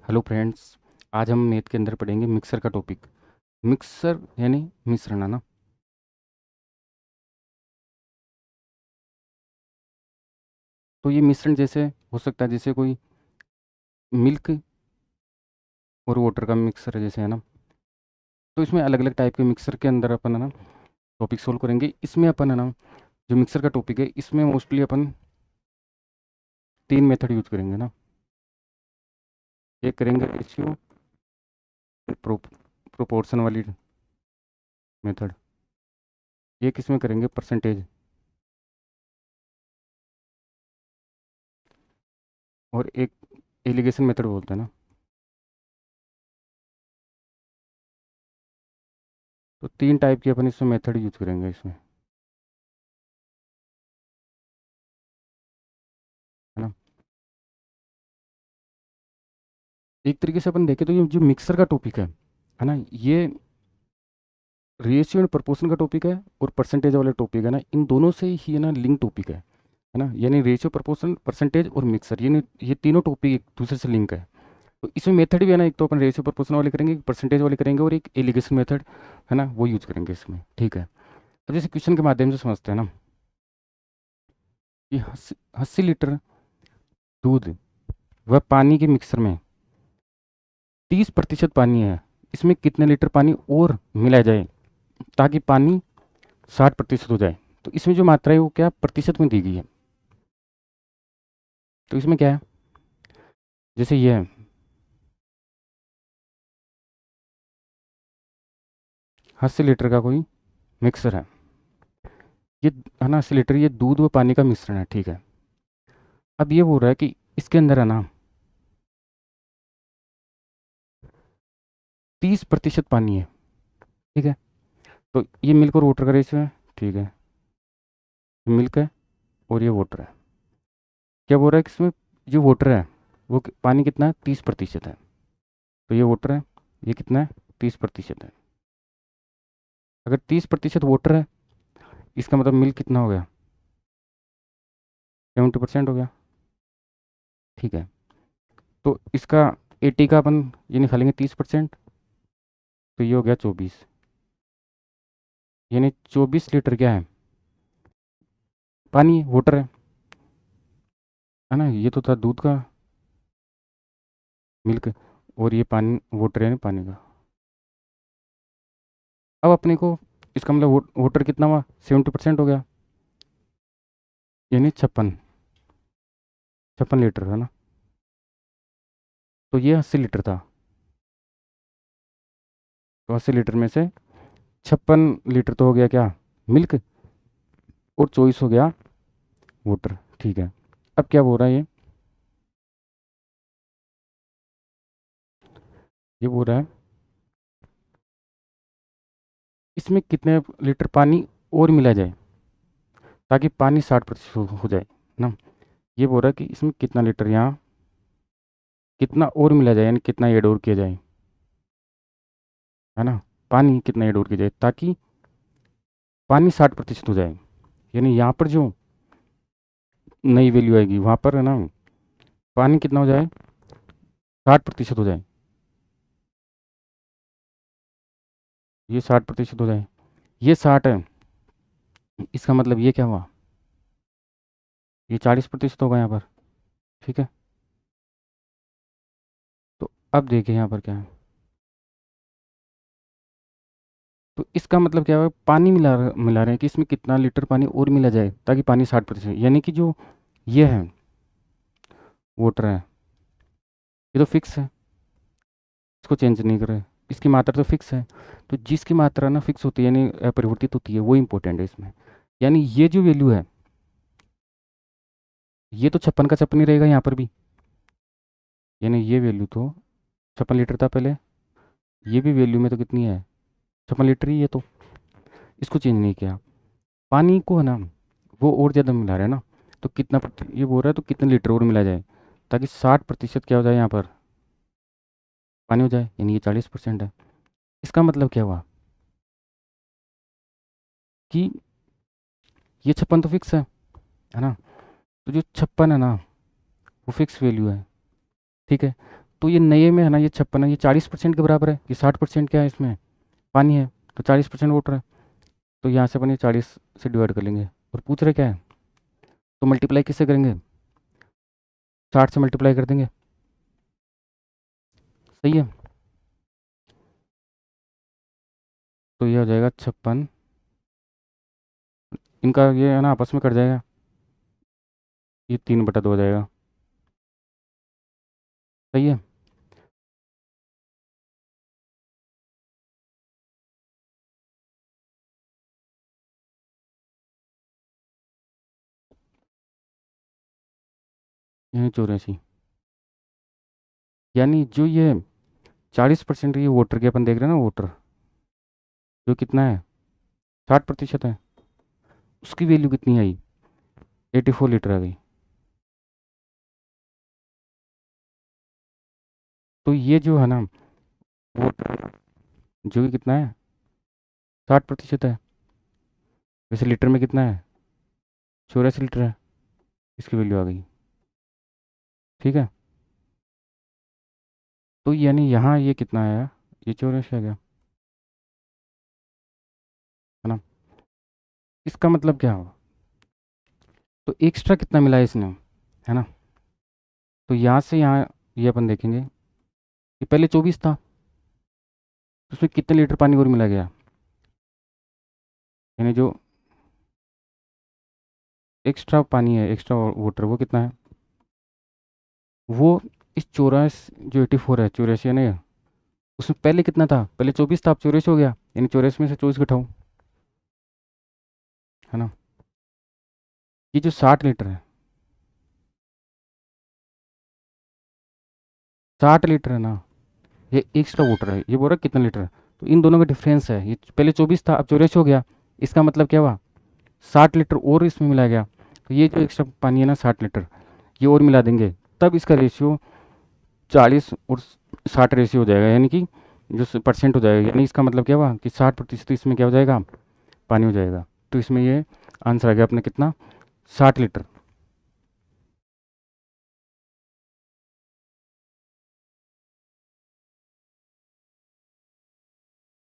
Hello friends. आज हम math के अंदर पढ़ेंगे मिक्सर का टॉपिक। मिक्सर यानी मिश्रण, है ना। तो ये मिश्रण जैसे हो सकता है जैसे कोई मिल्क और वाटर का मिक्सर है जैसे, है ना। तो इसमें अलग अलग टाइप के मिक्सर के अंदर अपन, है ना, टॉपिक सोल्व करेंगे। इसमें अपन, है ना, जो मिक्सर का टॉपिक है इसमें मोस्टली अपन तीन मेथड यूज करेंगे ना। एक करेंगे रेशियो प्रोपोर्शन वाली मेथड। एक इसमें करेंगे परसेंटेज, और एक एलिगेशन मेथड बोलते हैं ना। तो तीन टाइप की अपन इसमें मेथड यूज करेंगे इसमें, है ना। एक तरीके से अपन देखें तो ये जो मिक्सर का टॉपिक है ना, ये रेशियो एंड प्रोपोर्शन का टॉपिक है और परसेंटेज वाला टॉपिक है ना, इन दोनों से ही, है ना, लिंक टॉपिक है ना। यानी रेशियो, प्रोपोर्शन, परसेंटेज और मिक्सर, ये तीनों टॉपिक एक दूसरे से लिंक है। तो इसमें मेथड भी है ना, एक तो अपन रेशियो प्रोपोर्शन वाले करेंगे, एक परसेंटेज वाले करेंगे, और एक एलिगेशन मेथड, है ना, वो यूज करेंगे इसमें। ठीक है। अब जैसे क्वेश्चन के माध्यम से समझते हैं ना कि 80 लीटर दूध व पानी के मिक्सर में 30% पानी है, इसमें कितने लीटर पानी और मिलाया जाए ताकि पानी 60% हो जाए। तो इसमें जो मात्रा है वो क्या प्रतिशत में दी गई है। तो इसमें क्या है, जैसे ये है 80 लीटर का कोई मिक्सर है, ये, है ना, 80 लीटर ये दूध व पानी का मिश्रण है। ठीक है। अब ये बोल रहा है कि इसके अंदर, है ना, 30% पानी है। ठीक है। तो ये मिल्क और वाटर का रेशियो है। ठीक है। ये मिल्क है और ये वाटर है। क्या बोल रहा है कि इसमें जो वाटर है वो पानी कितना है, 30% है। तो ये वाटर है, ये कितना है, 30% है। अगर 30% वाटर है, इसका मतलब मिल्क कितना हो गया, 70% हो गया। ठीक है। तो इसका 80 का अपन ये निकालेंगे 30%, तो ये हो गया 24। यानी 24 लीटर क्या है, पानी, वाटर है ना। ये तो था दूध का मिल्क, और ये पानी वाटर है, पानी का। अब अपने को इसका मतलब वाटर कितना हुआ, 70% हो गया, यानी 56 लीटर, है ना। तो ये 80 लीटर था। तो 80 लीटर में से 56 लीटर तो हो गया क्या, मिल्क, और 24 हो गया वाटर। ठीक है। अब क्या बोल रहा है ये बोल रहा है इसमें कितने लीटर पानी और मिला जाए ताकि पानी 60% हो जाए ना। ये बोल रहा है कि इसमें कितना लीटर यहाँ कितना और मिला जाए, यानी कितना ऐड और किया जाए, है ना। पानी कितना ऐड और किया जाए ताकि पानी 60% हो जाए। यानी यहाँ पर जो नई वैल्यू आएगी वहाँ पर, है ना, पानी कितना हो जाए, 60% हो जाए। ये 60% हो जाए, ये 60 है। इसका मतलब ये क्या हुआ, ये 40% होगा यहाँ पर। ठीक है। तो अब देखिए यहाँ पर क्या है। तो इसका मतलब क्या है, पानी मिला रहे हैं कि इसमें कितना लीटर पानी और मिला जाए ताकि पानी 60%, यानी कि जो ये है वाटर है, ये तो फिक्स है, इसको चेंज नहीं कर रहे, इसकी मात्रा तो फिक्स है। तो जिसकी मात्रा ना फिक्स होती है, यानी अपरिवर्तित होती है, वो इंपॉर्टेंट है इसमें। यानी ये जो वैल्यू है, ये तो 56 का 56 ही रहेगा यहाँ पर भी। यानी ये वैल्यू तो 56 लीटर था पहले, ये भी वैल्यू में तो कितनी है, 56 लीटर ही, ये तो इसको चेंज नहीं किया। पानी को, है ना, वो और ज़्यादा मिला रहा है ना। तो कितना ये बोल रहा है तो कितने लीटर और मिला जाए ताकि 60% क्या हो जाए यहाँ पर, पानी हो जाए, यानी ये 40% है। इसका मतलब क्या हुआ कि ये 56 तो फिक्स है ना। तो जो 56 है ना, वो फिक्स वैल्यू है। ठीक है। तो ये नए में है ना, ये 56 है, ये 40% के बराबर है, ये 60% क्या है इसमें पानी है, तो 40% वाटर है। तो यहाँ से अपन ये 40 से डिवाइड कर लेंगे, और पूछ रहे क्या है, तो मल्टीप्लाई किससे करेंगे, 60 से मल्टीप्लाई कर देंगे। सही है, तो ये हो जाएगा 56, इनका ये है ना आपस में कट जाएगा, ये 3/2 हो जाएगा। सही है, ये 84, यानी जो ये 40% ये वाटर के अपन देख रहे हैं ना, वाटर जो कितना है, 60% है, उसकी वैल्यू कितनी आई, 84 लीटर आ गई। तो ये जो है ना वाटर, जो कि कितना है, 60% है, वैसे लीटर में कितना है, 84 लीटर है, इसकी वैल्यू आ गई। ठीक है, तो यानी यहाँ ये कितना आया, ये 84 आ गया, है ना। इसका मतलब क्या हुआ, तो एक्स्ट्रा कितना मिला है इसने, है ना। तो यहाँ से यहाँ ये अपन देखेंगे कि पहले 24 था, तो उसमें कितने लीटर पानी और मिला गया, यानी जो एक्स्ट्रा पानी है, एक्स्ट्रा वाटर, वो कितना है, वो इस 84, जो 84 है, 84 है ना, उसमें पहले कितना था, पहले 24 था, अब 84 हो गया, यानी 84 में से 24 घटाओ, है ना। ये जो 60 लीटर है, 60 लीटर है ना, ये एक्स्ट्रा वाटर है, ये बोल रहा है कितना लीटर है, तो इन दोनों का डिफरेंस है, ये पहले 24 था, अब 84 हो गया, इसका मतलब क्या हुआ, 60 लीटर और इसमें मिला गया, तो ये जो एक्स्ट्रा पानी है ना 60 लीटर, ये और मिला देंगे, तब इसका रेशियो 40 और 60 रेशियो हो जाएगा, यानी कि जो परसेंट हो जाएगा, यानी इसका मतलब क्या हुआ कि 60% इसमें क्या हो जाएगा, पानी हो जाएगा। तो इसमें ये आंसर आ गया अपने कितना, 60 लीटर।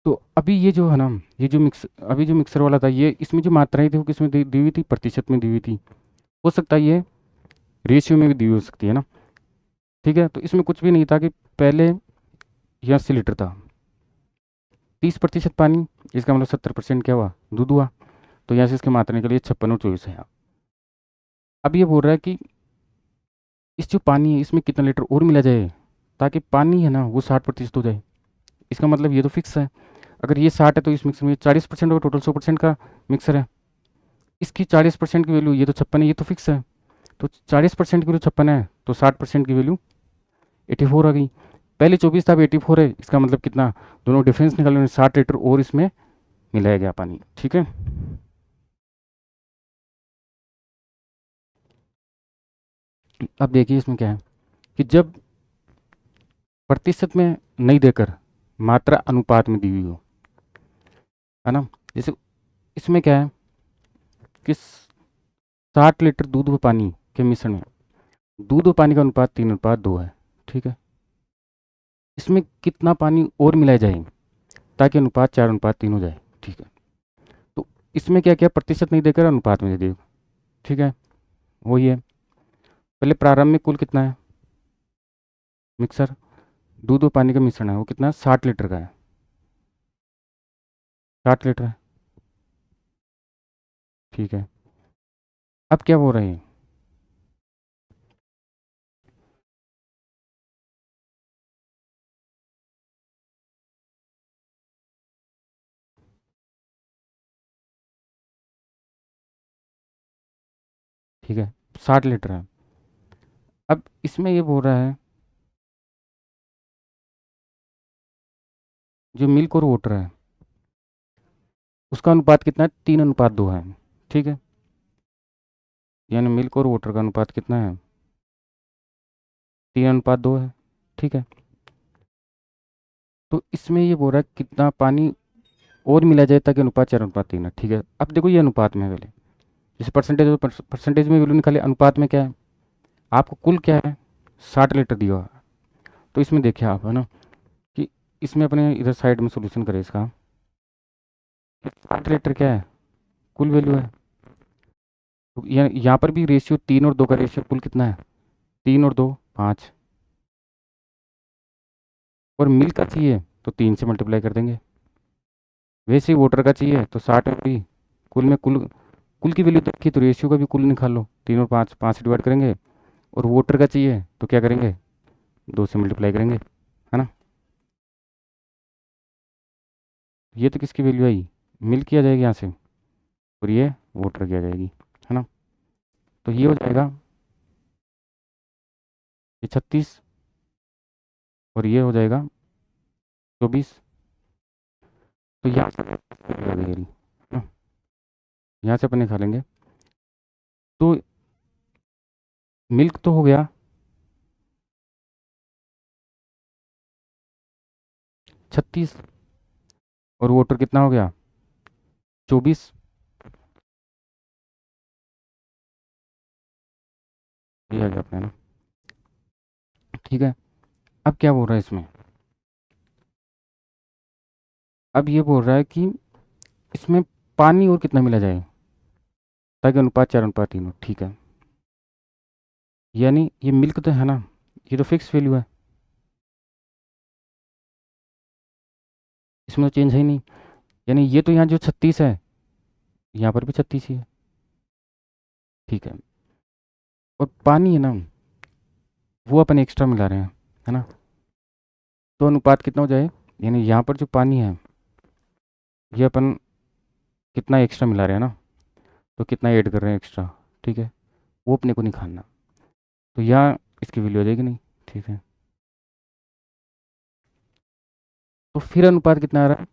तो अभी ये जो है ना, ये जो मिक्स अभी जो मिक्सर वाला था, ये इसमें जो मात्राएं थी वो किसमें दी हुई थी, प्रतिशत में दी हुई थी, हो सकता है ये रेशियो में भी दी हुई हो सकती है ना। ठीक है, तो इसमें कुछ भी नहीं था कि पहले ये 80 लीटर था, 30% पानी, इसका मतलब 70% क्या हुआ, दूध हुआ। तो यहाँ से इसके मात्रा निकली 56 और 24 है यहाँ। अब ये बोल रहा है कि इस जो पानी है इसमें कितना लीटर और मिला जाए, ताकि पानी है ना वो 60% हो जाए। इसका मतलब ये तो फिक्स है, अगर ये 60 है तो इस मिक्सर में 40% होगा, टोटल 100% का मिक्सर है, इसकी 40% की वैल्यू ये तो 56 है, ये तो फिक्स है। तो 40% की वैल्यू 56 है, तो 60% की वैल्यू 84 आ गई। पहले 24 था, अब 84 है, इसका मतलब कितना, दोनों डिफरेंस निकालने 60 लीटर और इसमें मिलाया गया पानी। ठीक है, अब देखिए इसमें क्या है कि जब प्रतिशत में नहीं देकर मात्रा अनुपात में दी हुई हो, है ना, जैसे इसमें क्या है कि 60 लीटर दूध व पानी के मिश्रण में दूध व पानी का अनुपात 3:2 है। ठीक है, इसमें कितना पानी और मिलाया जाए ताकि अनुपात 4:3 हो जाए। ठीक है, तो इसमें क्या क्या प्रतिशत नहीं देकर अनुपात में दे दिए। ठीक है, वही है, पहले प्रारंभ में कुल कितना है मिक्सर, दूध और पानी का मिश्रण है, वो कितना है, 60 लीटर का है, 60 लीटर है। ठीक है, अब क्या हो रहे हैं, ठीक है, 60 लीटर है। अब इसमें ये बोल रहा है जो मिल्क और वाटर है उसका अनुपात कितना है, 3:2 है। ठीक है, यानी मिल्क और वाटर का अनुपात कितना है, 3:2 है। ठीक है, तो इसमें ये बोल रहा है कितना पानी और मिला जाए ताकि अनुपात 4:3 है। ठीक है, अब देखो ये अनुपात में है पहले, जैसे परसेंटेज, परसेंटेज में वैल्यू निकाले, अनुपात में क्या है, आपको कुल क्या है, 60 लीटर दिया हुआ है, तो इसमें देखिए आप, है ना, कि इसमें अपने इधर साइड में सोल्यूशन करें इसका। 8 लीटर क्या है, कुल वैल्यू है। तो यहाँ पर भी रेशियो 3 और 2 का रेशियो कुल कितना है, 3 और 2 5। और मिल्क का चाहिए तो 3 से मल्टीप्लाई कर देंगे। वैसे ही वाटर का चाहिए तो 60 में भी कुल में कुल कुल की वैल्यू देखिए तो रेशियो का भी कुल निकाल लो, 3 और 5, 5 से डिवाइड करेंगे। और वाटर का चाहिए तो क्या करेंगे, 2 से मल्टीप्लाई करेंगे, है ना। ये तो किसकी वैल्यू आई, मिल्क की आ जाएगी यहाँ से, और ये वाटर की आ जाएगी, है ना। तो ये हो जाएगा ये 36, और ये हो जाएगा 24। तो यहाँ से value आ गई है ना, यहाँ से अपन निकालेंगे। तो मिल्क तो हो गया 36, और वाटर कितना हो गया 24। ये आ गया अपने ना, ठीक है। अब क्या बोल रहा है इसमें, अब ये बोल रहा है कि इसमें पानी और कितना मिला जाए ताकि अनुपात 4:3 हो, ठीक है। यानी ये मिल्क तो है ना, ये तो फिक्स वैल्यू है, इसमें तो चेंज है ही नहीं। यानी ये तो यहाँ जो 36 है, यहाँ पर भी 36 ही है, ठीक है। और पानी है ना, वो अपन एक्स्ट्रा मिला रहे हैं, है ना। तो अनुपात कितना हो जाए, यानी यहाँ पर जो पानी है ये अपन कितना एक्स्ट्रा मिला रहे हैं ना, तो कितना ऐड कर रहे हैं एक्स्ट्रा, ठीक है, वो अपने को नहीं खाना। तो यहाँ इसकी वैल्यू आ जाएगी नहीं, ठीक है। तो फिर अनुपात कितना आ रहा है,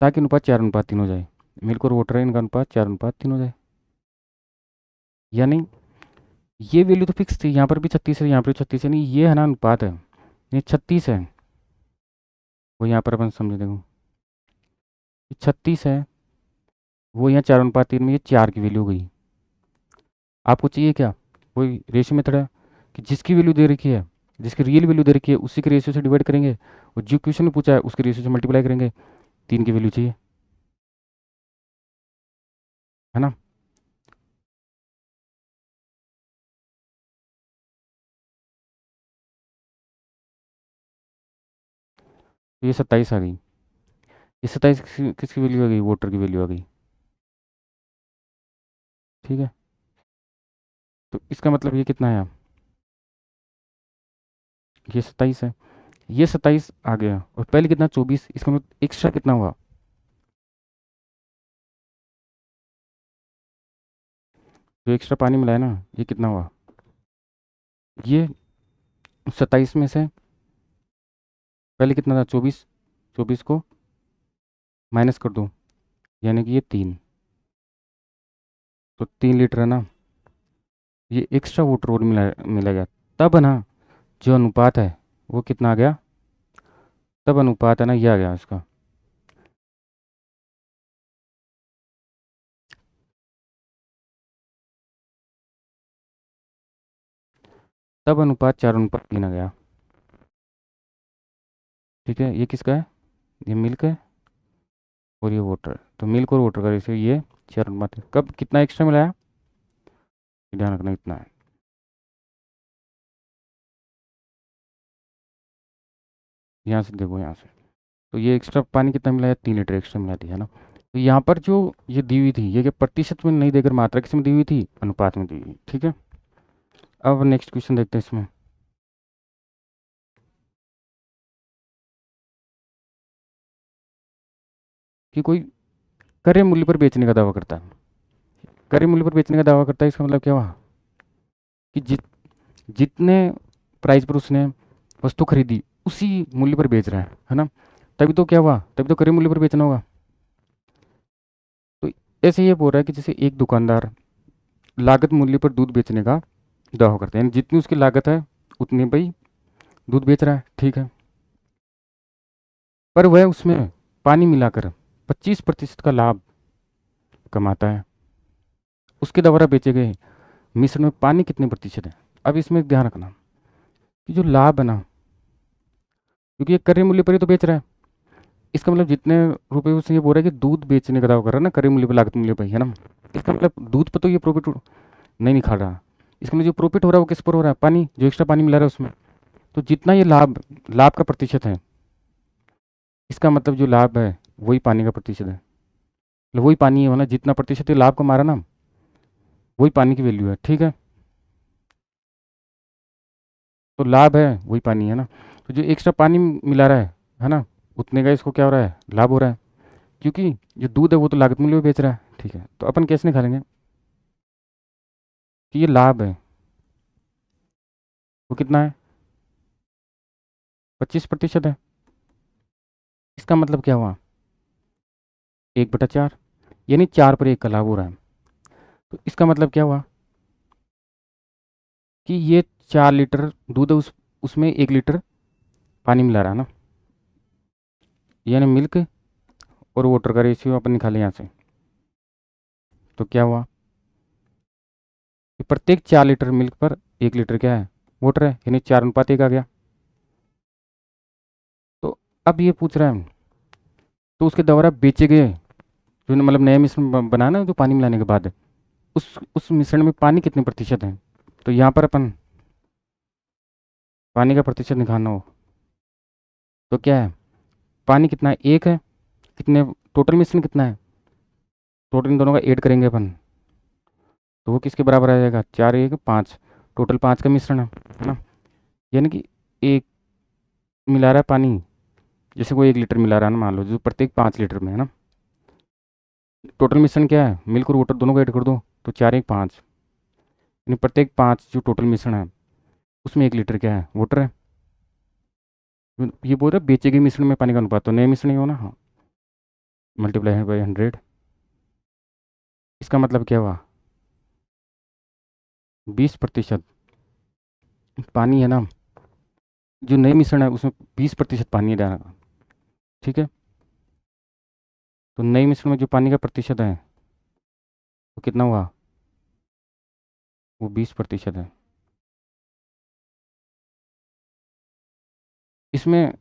ताकि अनुपात 4:3 हो जाए, मिल्क और वाटर है इनका अनुपात 4:3 हो जाए। यानी ये वैल्यू तो फिक्स थी, यहाँ पर भी 36 है, यहाँ पर भी 36 है, नहीं ये है ना अनुपात है, ये 36 है, वो यहाँ पर अपन समझ देखो, ये 36 है, वो यहाँ 4:3 में ये 4 की वैल्यू हो गई। आपको चाहिए क्या, कोई रेशियो मेथड है कि जिसकी वैल्यू दे रखी है, जिसकी रियल वैल्यू दे रखी है उसी के रेशियो से डिवाइड करेंगे, और जो क्वेश्चन में पूछा है उसके रेशियो से मल्टीप्लाई करेंगे, 3 की वैल्यू चाहिए, है ना। तो ये 27 आ गई, ये 27 किसकी वैल्यू आ गई, वोटर की वैल्यू आ गई, ठीक है। तो इसका मतलब ये कितना है, ये 27 है, ये 27 आ गया, और पहले कितना 24, इसका मतलब एक्स्ट्रा कितना हुआ, जो एक्स्ट्रा पानी मिला है ना ये कितना हुआ, ये 27 में से पहले कितना था 24, 24 को माइनस कर दो, यानी कि ये 3, तो 3 लीटर है ना, ये एक्स्ट्रा वाटर और मिला मिला गया, तब है ना जो अनुपात है वो कितना आ गया, तब अनुपात है ना ये आ गया इसका, तब अनुपात 4:3 आ गया, ठीक है। ये किसका है, ये मिल्क है, और ये वाटर, तो मिल्क और वाटर का रेशियो ये 4:3, कब कितना एक्स्ट्रा मिलाया, ध्यान रखना इतना है। यहाँ से देखो, यहाँ से तो ये एक्स्ट्रा पानी कितना मिलाया, 3 लीटर एक्स्ट्रा मिला दिया, है ना। तो यहाँ पर जो ये दी हुई थी ये क्या प्रतिशत में नहीं देकर मात्रा किस में दी हुई थी, अनुपात में दी हुई, ठीक है। अब नेक्स्ट क्वेश्चन देखते हैं इसमें, कि कोई क्रय मूल्य पर बेचने का दावा करता है, क्रय मूल्य पर बेचने का दावा करता है, इसका मतलब क्या हुआ कि जितने प्राइस पर उसने वस्तु खरीदी उसी मूल्य पर बेच रहा है ना। तभी तो क्या हुआ, तभी तो क्रय मूल्य पर बेचना होगा। तो ऐसे ये बोल रहा है कि जैसे एक दुकानदार लागत मूल्य पर दूध बेचने का दावा करते हैं, यानी जितनी उसकी लागत है उतनी भाई दूध बेच रहा है, ठीक है। पर वह उसमें पानी मिलाकर 25% का लाभ कमाता है, उसके द्वारा बेचे गए मिश्रण में पानी कितने प्रतिशत है। अब इसमें ध्यान रखना, कि जो लाभ है ना, क्योंकि ये क्रय मूल्य पर ही तो बेच रहा है, इसका मतलब जितने रुपए उसने ये बोल रहा है कि दूध बेचने का दावा कर रहा है ना, क्रय मूल्य पर लागत मूल्य पर, है ना। इसका मतलब दूध पर तो ये प्रॉफिट नहीं निकाल रहा। इसका मतलब जो प्रॉफिट हो रहा है वो किस पर हो रहा है? पानी, जो एक्स्ट्रा पानी मिला रहा है उसमें। तो जितना ये लाभ लाभ का प्रतिशत है, इसका मतलब जो लाभ है वही पानी का प्रतिशत है। मतलब वही पानी है ना, जितना प्रतिशत ये लाभ कमा रहा ना, वही पानी की वैल्यू है, ठीक है। तो लाभ है वही पानी है ना। तो जो एक्स्ट्रा पानी मिला रहा है ना, उतने का इसको क्या हो रहा है? लाभ हो रहा है। क्योंकि जो दूध है वो तो लागत मूल्य में बेच रहा है, ठीक है। तो अपन कैसे निकालेंगे कि ये लाभ है वो कितना है? 25% है। इसका मतलब क्या हुआ? 1/4, यानी 4/1 का लाभ हो रहा है। तो इसका मतलब क्या हुआ कि ये 4 लीटर दूध है, उसमें 1 लीटर पानी मिला रहा है ना, यानी मिल्क और वाटर का रेशियो अपन निकालें यहाँ से। तो क्या हुआ कि प्रत्येक 4 लीटर मिल्क पर 1 लीटर क्या है? वाटर है, यानी 4:1 आ गया। तो अब ये पूछ रहा है, तो उसके द्वारा बेचे गए जो मतलब नया मिश्रण बनाना जो पानी मिलाने के बाद, उस मिश्रण में पानी कितने प्रतिशत है? तो यहाँ पर अपन पानी का प्रतिशत निकालना हो तो क्या है? पानी कितना है? 1 है। कितने टोटल मिश्रण कितना है? टोटल इन दोनों का ऐड करेंगे अपन, तो वो किसके बराबर आ जाएगा? 4 1 5। टोटल 5 का मिश्रण है ना। यानी कि एक मिला रहा है पानी, जैसे कोई 1 लीटर मिला रहा है ना, मान लो, जो प्रत्येक 5 लीटर में है ना। टोटल मिश्रण क्या है? मिल्क और वाटर दोनों को ऐड कर दो, तो 4 1 5, यानी प्रत्येक 5 जो टोटल मिश्रण है उसमें 1 लीटर क्या है? वाटर है। ये बोल रहा है बेचे गए मिश्रण में पानी का अनुपात, तो नए मिश्रण ही हो ना, हाँ। मल्टीप्लाई है बाई 100। इसका मतलब क्या हुआ? 20% पानी है ना, जो नए मिश्रण है उसमें 20% पानी डाला, ठीक है। तो नए मिश्रण में जो पानी का प्रतिशत है वो कितना हुआ? वो 20% है। इसमें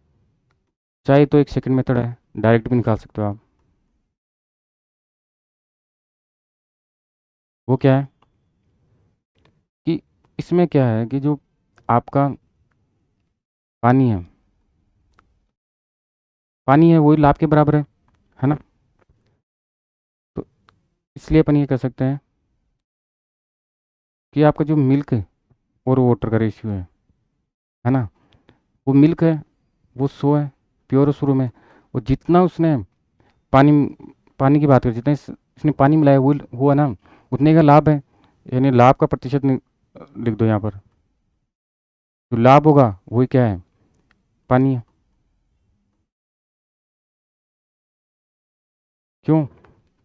चाहे तो एक सेकंड मेथड है, डायरेक्ट भी निकाल सकते हो आप। वो क्या है कि इसमें क्या है कि जो आपका पानी है, पानी है वही लाभ के बराबर है ना। तो इसलिए अपन ये कह सकते हैं कि आपका जो मिल्क और वाटर का रेशियो है ना, वो मिल्क है वो 100 है प्योर शुरू में, और जितना उसने पानी पानी की बात करें, जितना इसने पानी मिलाया वो है ना, उतने का लाभ है। यानी लाभ का प्रतिशत लिख दो यहाँ पर। जो लाभ होगा वही क्या है? पानी है। क्यों?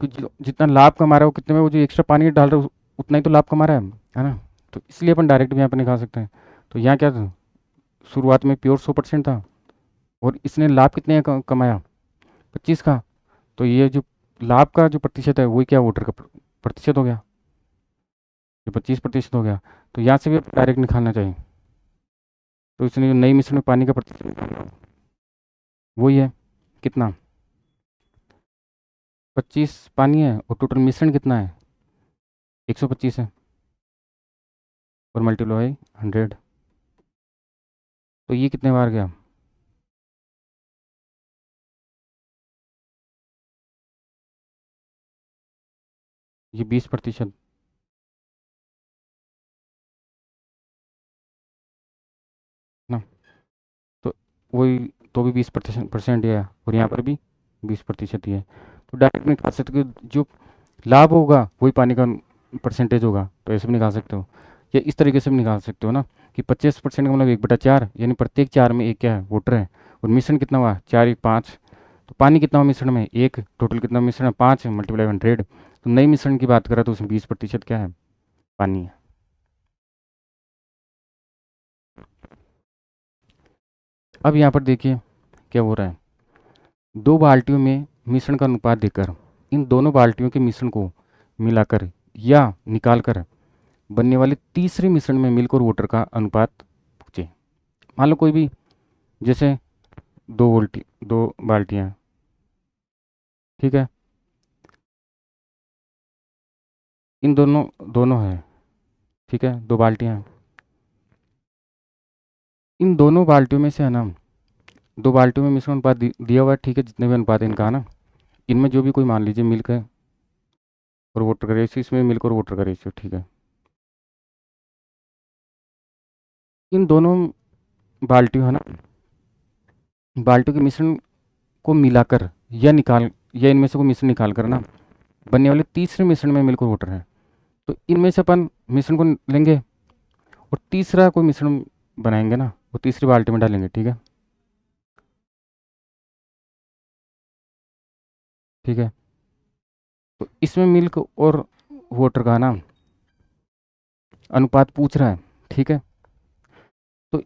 कि जितना लाभ कमा रहा है वो कितने में, वो जो एक्स्ट्रा पानी डाल रहा है उतना ही तो लाभ कमा रहा है ना। तो इसलिए अपन डायरेक्ट भी यहाँ पर निकाल सकते हैं। तो यहाँ क्या था? शुरुआत में प्योर 100% था, और इसने लाभ कितने का कमाया? 25 का। तो ये जो लाभ का जो प्रतिशत है वही क्या? वोटर का प्रतिशत हो गया, ये 25% हो गया। तो यहाँ से भी डायरेक्ट निकालना चाहिए। तो इसने जो नई मिश्रण में पानी का प्रतिशत निकाला, वही है कितना? 25 पानी है, और टोटल मिश्रण कितना है? 125 है, और मल्टीप्लाई 100। तो ये कितने बार गया? ये 20% ना। तो वही, तो भी 20% ही है, और यहाँ पर भी 20% ही है। तो डायरेक्ट निकाल सकते हो, जो लाभ होगा वही पानी का परसेंटेज होगा। तो ऐसे भी निकाल सकते हो, या इस तरीके से भी निकाल सकते हो ना, कि 25% का मतलब 1/4, यानी प्रत्येक 4 में एक क्या है? वोटर है। और मिश्रण कितना हुआ? 4 1 5। तो पानी कितना हुआ मिश्रण में? 1। टोटल कितना मिश्रण है? 5 मल्टीप्लाई 100। तो नई मिश्रण की बात करें तो उसमें 20% क्या है? पानी है। अब यहाँ पर देखिए क्या हो रहा है। 2 बाल्टियों में मिश्रण का अनुपात देकर इन दोनों बाल्टियों के मिश्रण को मिलाकर या निकालकर बनने वाले तीसरे मिश्रण में मिल्क और वाटर का अनुपात पूछे। मान लो कोई भी, जैसे 2 बाल्टियाँ, ठीक है, इन दोनों दोनों है, ठीक है, 2 बाल्टियाँ हैं। इन दोनों बाल्टियों में से है ना, 2 बाल्टियों में मिश्रण अनुपात दिया हुआ है, ठीक है, जितने भी अनुपात है इनका है ना, इनमें जो भी कोई मान लीजिए मिल्क है और वाटर का रेशियो, इसमें मिल्क और वाटर का रेशियो, ठीक है। इन दोनों बाल्टियों है ना, बाल्टियों के मिश्रण को मिलाकर या इनमें से कोई मिश्रण निकाल कर ना बनने वाले तीसरे मिश्रण में मिल्क और वाटर है। तो इनमें से अपन मिश्रण को लेंगे और तीसरा कोई मिश्रण बनाएंगे ना, वो तीसरी बाल्टी में डालेंगे, ठीक है, ठीक है। तो इसमें मिल्क और वाटर का ना अनुपात पूछ रहा है, ठीक है। तो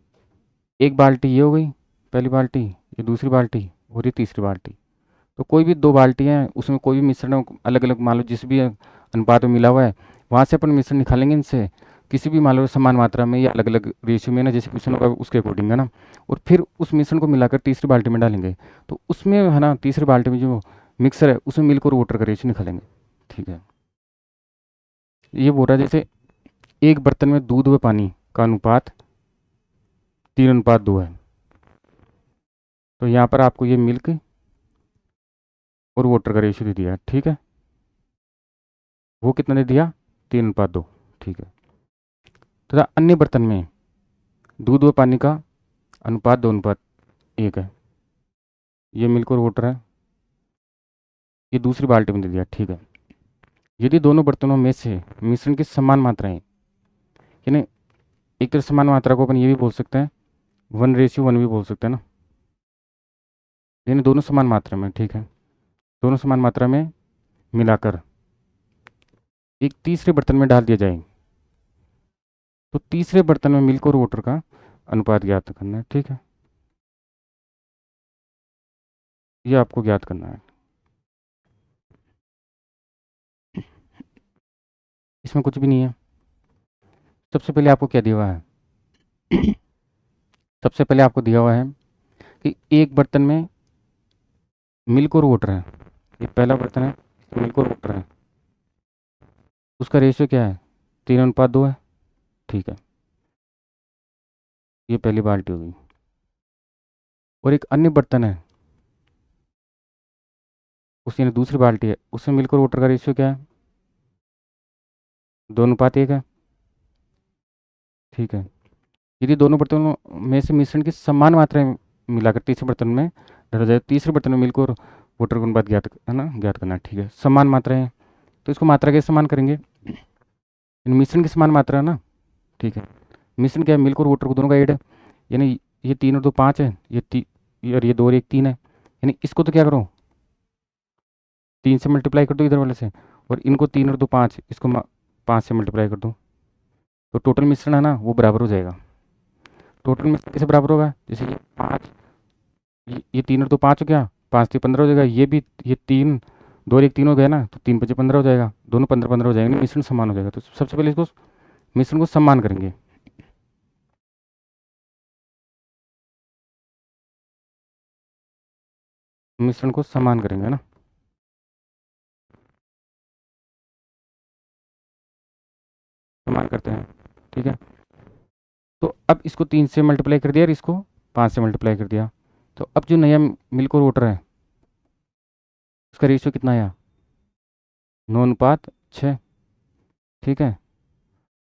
एक बाल्टी ये हो गई, पहली बाल्टी, ये दूसरी बाल्टी और ये तीसरी बाल्टी। तो कोई भी 2 बाल्टी हैं, उसमें कोई भी मिश्रण अलग अलग मान लो जिस भी अनुपात में मिला हुआ है, वहाँ से अपन मिश्रण निकालेंगे इनसे, किसी भी मान लो समान मात्रा में या अलग अलग रेशियो में ना, जैसे क्वेश्चन होगा उसके अकॉर्डिंग है ना, और फिर उस मिश्रण को मिलाकर तीसरी बाल्टी में डालेंगे। तो उसमें है ना, तीसरी बाल्टी में जो मिक्सर है उसमें मिल्क और वाटर का रेशियो निकालेंगे, ठीक है। ये बोल रहा है जैसे एक बर्तन में दूध व पानी का अनुपात 3:2 है। तो यहाँ पर आपको ये मिल्क और वाटर का रेशियो दे दिया, ठीक है। वो कितना दे दिया? 3:2, ठीक है। तथा अन्य बर्तन में दूध व पानी का अनुपात 2:1 है। ये मिल्क और वाटर है, ये दूसरी बाल्टी में दे दिया, ठीक है। यदि दोनों बर्तनों में से मिश्रण की समान मात्राएं, यानी एक तरह समान मात्रा को अपन ये भी बोल सकते हैं 1:1 भी बोल सकते हैं ना, यानी दोनों समान मात्रा में, ठीक है, दोनों समान मात्रा में मिलाकर एक तीसरे बर्तन में डाल दिया जाए, तो तीसरे बर्तन में मिल्क और वाटर का अनुपात ज्ञात करना है, ठीक है। ये आपको ज्ञात करना है। इसमें कुछ भी नहीं है। सबसे पहले आपको क्या दिया हुआ है? सबसे पहले आपको दिया हुआ है कि एक बर्तन में मिल्क और वाटर है, ये पहला बर्तन है, मिल्क और वाटर है, उसका रेशियो क्या है? 3:2 है, ठीक है। ये पहली बाल्टी होगी। और एक अन्य बर्तन है, उसकी दूसरी बाल्टी है, उसमें मिल्क और वाटर का रेशियो क्या है? 2:1 है, ठीक है। यदि दोनों बर्तनों में से मिश्रण की समान मात्रा में मिलाकर तीसरे बर्तन में डाला जाए, तीसरे बर्तन में मिल्क और वाटर का अनुपात ज्ञात है ना, ज्ञात करना है, ठीक है। समान मात्रा है, तो इसको मात्रा कैसे समान करेंगे? इन मिश्रण की समान मात्रा है ना, ठीक है। मिश्रण क्या है? मिल्क और वाटर को दोनों का एड है, यानी ये 3 और 2 5 है, और ये 2 और 1 3 है, यानी इसको तो क्या करो, 3 से मल्टीप्लाई कर दो इधर वाले से, और इनको 3 और 2 5, इसको 5 से मल्टीप्लाई कर दो, तो टोटल मिश्रण है ना वो बराबर हो जाएगा। टोटल मिश्रण कैसे बराबर होगा? जैसे ये 5, ये 3 और 2 5 हो गया, 5 से 15 हो जाएगा, ये भी, ये 3 2 और 1 3 हो गया ना, तो 3×5 = 15 हो जाएगा, दोनों 15-15 हो जाएंगे, मिश्रण समान हो जाएगा। तो सबसे पहले इसको मिश्रण को समान करेंगे, मिश्रण को समान करेंगे ना, समान करते हैं, ठीक है। तो अब इसको 3 से मल्टीप्लाई कर दिया और इसको 5 से मल्टीप्लाई कर दिया, तो अब जो नया मिल्क और वाटर है उसका रेशियो कितना आया? 9:6, ठीक है।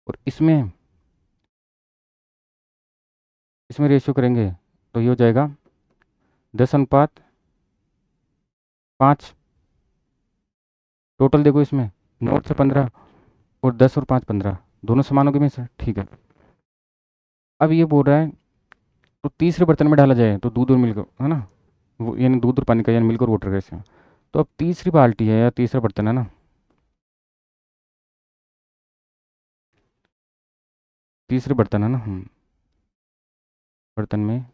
और इसमें इसमें रेशियो करेंगे तो ये हो जाएगा 10:5। टोटल देखो इसमें 9 से 15, और 10 और 5 15, दोनों समान हो गए में से, ठीक है। अब ये बोल रहा है तो तीसरे बर्तन में डाला जाए तो दूध और मिल्क है ना, वो यानी दूध और पानी का, यानी मिल्क और वाटर कैसे। तो अब तीसरी बाल्टी है या तीसरा बर्तन है ना, तीसरे बर्तन है ना, बर्तन में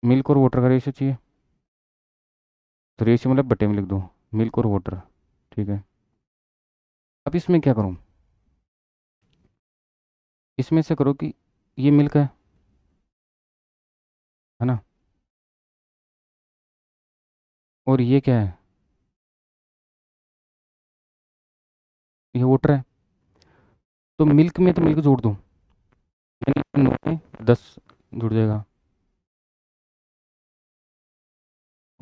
मिल्क और वाटर का रेशियो चाहिए, तो रेशियो मतलब बटे में लिख दो, मिल्क और वाटर, ठीक है। अब इसमें क्या करूँ? इसमें से करो कि ये मिल्क है ना, और ये क्या है, ये वाटर है। तो मिल्क में तो मिल्क जोड़ दूँ, यानी 9 में 10 जुड़ जाएगा।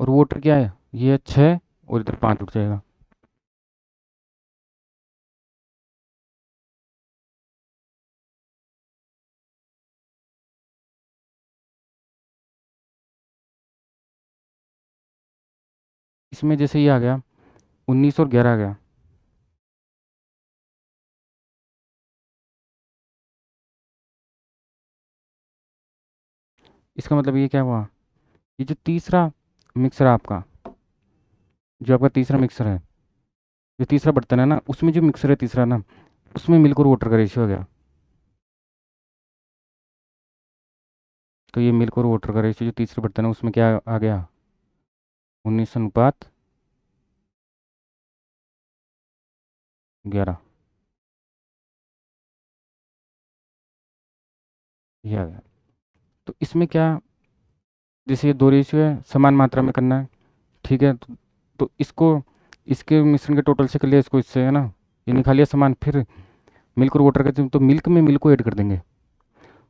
और वाटर क्या है, ये है 6, और इधर 5 जुड़ जाएगा। इसमें जैसे ये आ गया 19 और 11 आ गया। इसका मतलब ये क्या हुआ, ये जो तीसरा मिक्सर है आपका, जो आपका तीसरा मिक्सर है, जो तीसरा बर्तन है ना, उसमें जो मिक्सर है तीसरा ना, उसमें मिल्क और वाटर का रेशियो हो गया। तो ये मिल्क और वाटर का रेशियो जो तीसरे बर्तन है उसमें क्या आ गया, 19 अनुपात 11, ये आ गया। तो इसमें क्या, जैसे ये दो रेशियो है, समान मात्रा में करना है, ठीक है। तो इसको इसके मिश्रण के टोटल से कर लिया, इसको इससे, है ना, ये निकाल लिया समान। फिर मिल्क और वाटर का, तो मिल्क में मिल्क को ऐड कर देंगे,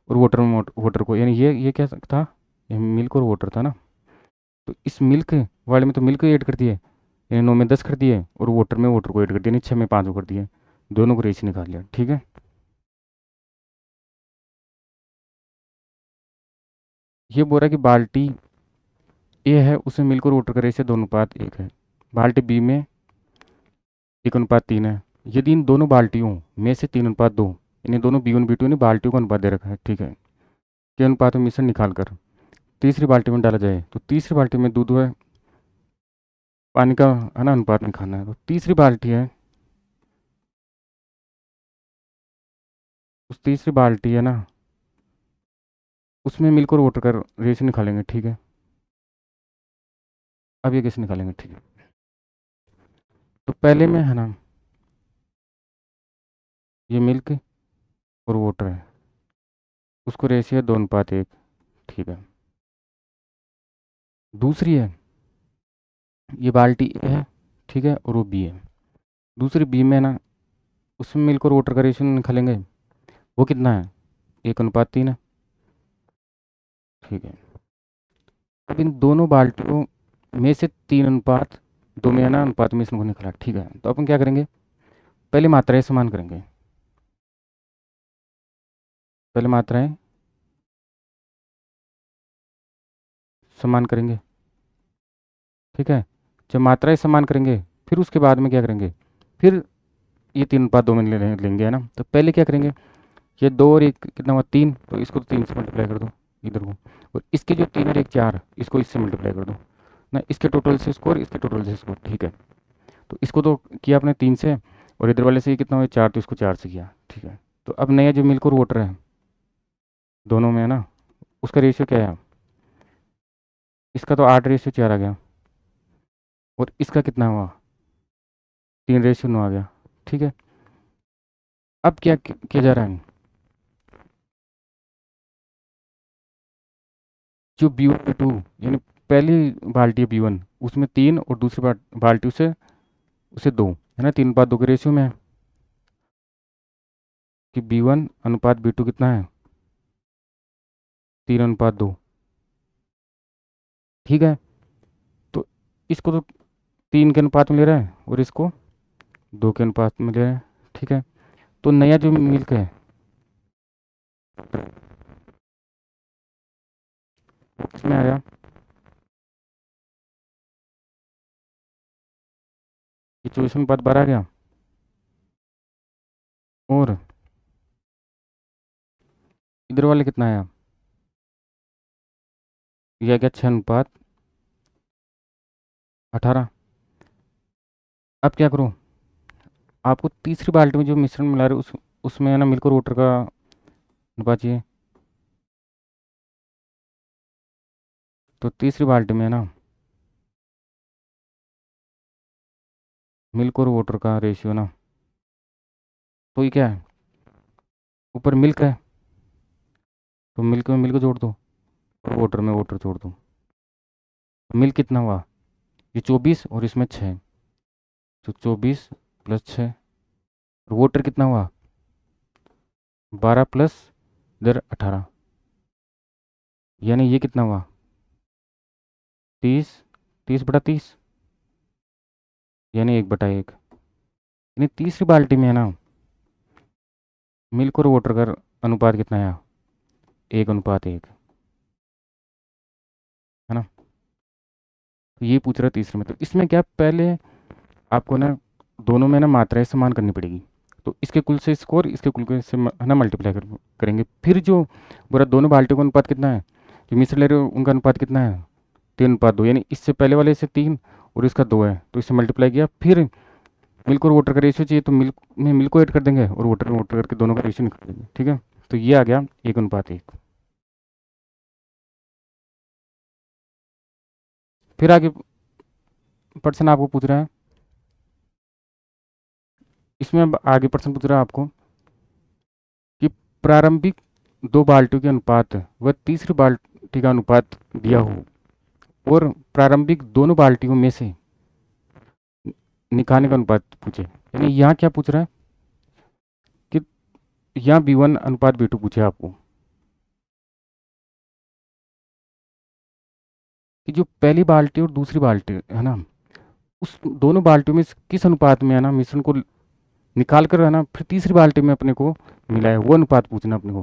और वाटर में वाटर को, यानी ये क्या था, ये मिल्क और वाटर था ना। तो इस मिल्क वाले में तो मिल्क ऐड कर दिए, यानी 9 में 10 कर दिए, और वाटर में वाटर को ऐड कर दिया, यानी 6 में 5 कर दिए। दोनों को रेशियो निकाल लिया, ठीक है। ये बोल रहा है कि बाल्टी ए है, उसमें मिल्क और वाटर का रेशियो 2 अनुपात 1 है। बाल्टी बी में 1 अनुपात 3 है। यदि इन दोनों बाल्टियों में से 3 अनुपात 2, यानी दोनों बी वन बी टू ने बाल्टियों का अनुपात दे रखा है, ठीक है, के अनुपात में मिश्रण निकाल कर तीसरी बाल्टी में डाला जाए, तो तीसरी बाल्टी में दूध है, पानी का, है ना, अनुपात निकालना है। तो तीसरी बाल्टी है, उस तीसरी बाल्टी है ना, उसमें मिल्क और वाटर का रेशियो निकालेंगे, ठीक है। अब ये कैसे निकालेंगे, ठीक है। तो पहले में है ना, ये मिल्क और वाटर है, उसको रेशियो है 2 अनुपात 1, ठीक है। दूसरी है, ये बाल्टी ए है, ठीक है, और वो बी है। दूसरी बी में ना, उसमें मिल्क और वाटर का रेशियो निकालेंगे, वो कितना है, 1 अनुपात 3 है, ठीक है। अब इन दोनों बाल्टियों में से 3 अनुपात 2 में, है ना, अनुपात में इसको निकाला, ठीक है। तो अपन क्या करेंगे, पहले मात्राएं समान करेंगे, पहले मात्राएं समान करेंगे, ठीक है। जब मात्राएं समान करेंगे, फिर उसके बाद में क्या करेंगे, फिर ये 3 अनुपात 2 में लेंगे, है ना। तो पहले क्या करेंगे, ये 2 और 1 कितना हुआ, 3, तो इसको 3 से मल्टीप्लाई कर दो इधर को। और इसके जो 3 और 1 4, इसको इससे मल्टीप्लाई कर दो ना, इसके टोटल से इसको और इसके टोटल से इसको, ठीक है। तो इसको तो किया आपने 3 से, और इधर वाले से ये कितना हुआ 4, तो इसको 4 से किया, ठीक है। तो अब नया जो मिल्क और वाटर है दोनों में, है ना, उसका रेशियो क्या है, इसका तो 8:4 आ गया, और इसका कितना हुआ, 3:9 आ गया, ठीक है। अब क्या किया जा रहा है, जो B1 B2, यानी पहली बाल्टी है B1, उसमें 3, और दूसरी बाल्टी उसे उसे 2, है ना, 3 अनुपात 2 के रेशियो में है, कि B1 अनुपात B2 कितना है, 3 अनुपात 2, ठीक है। तो इसको तो 3 के अनुपात में ले रहा है, और इसको 2 के अनुपात में ले रहा है, ठीक है। तो नया जो मिल्क है वो किसमें आ गया, ये 24 अनुपात 12 आ गया। और इधर वाले कितना आया, ये आ गया 6 अनुपात 18। अब क्या करूँ, आपको तीसरी बाल्टी में जो मिश्रण मिला रहे हो, उसमें है ना मिल्क और वाटर का अनुपात चाहिए। तो तीसरी बाल्टी में है ना, मिल्क और वाटर का रेशियो ना, तो ये क्या है, ऊपर मिल्क है, तो मिल्क में मिल्क जोड़ दो और वाटर में वाटर जोड़ दो। मिल्क कितना हुआ, ये 24 और इसमें 6, तो 24 प्लस 6। और वाटर कितना हुआ, 12 प्लस इधर 18, यानी ये कितना हुआ 30, 30/30, यानी 1/1। यानी तीसरी बाल्टी में है ना, मिल्क और वाटर का अनुपात कितना है, 1:1, है ना। तो ये पूछ रहा है तीसरे में, तो इसमें क्या पहले आपको ना दोनों में ना मात्राएं समान करनी पड़ेगी। तो इसके कुल से स्कोर इसके कुल के से है ना मल्टीप्लाई करेंगे, फिर जो बोला दोनों बाल्टियों का अनुपात कितना है, जो मिश्र ले रहे हो उनका अनुपात कितना है, 3:2, यानी इससे पहले वाले से 3 और इसका 2 है, तो इससे मल्टीप्लाई किया। फिर मिल्क और वाटर का रेशियो चाहिए, तो मिल्क में मिल्क को ऐड कर देंगे और वाटर में वाटर करके दोनों का रेशियो निकाल देंगे, ठीक है। तो ये आ गया 1:1। फिर आगे प्रश्न आपको पूछ रहा है, इसमें अब आगे प्रश्न पूछ रहा है आपको कि प्रारंभिक दो बाल्टियों के अनुपात व तीसरी बाल्टी का अनुपात दिया हो और प्रारंभिक दोनों बाल्टियों में से निकालने का अनुपात पूछे। यानी यहाँ क्या पूछ रहा है कि यहाँ B1 अनुपात B2 पूछे आपको, कि जो पहली बाल्टी और दूसरी बाल्टी है ना, उस दोनों बाल्टियों में किस अनुपात में है ना मिश्रण को निकाल कर है ना फिर तीसरी बाल्टी में अपने को मिला है, वो अनुपात पूछना अपने को,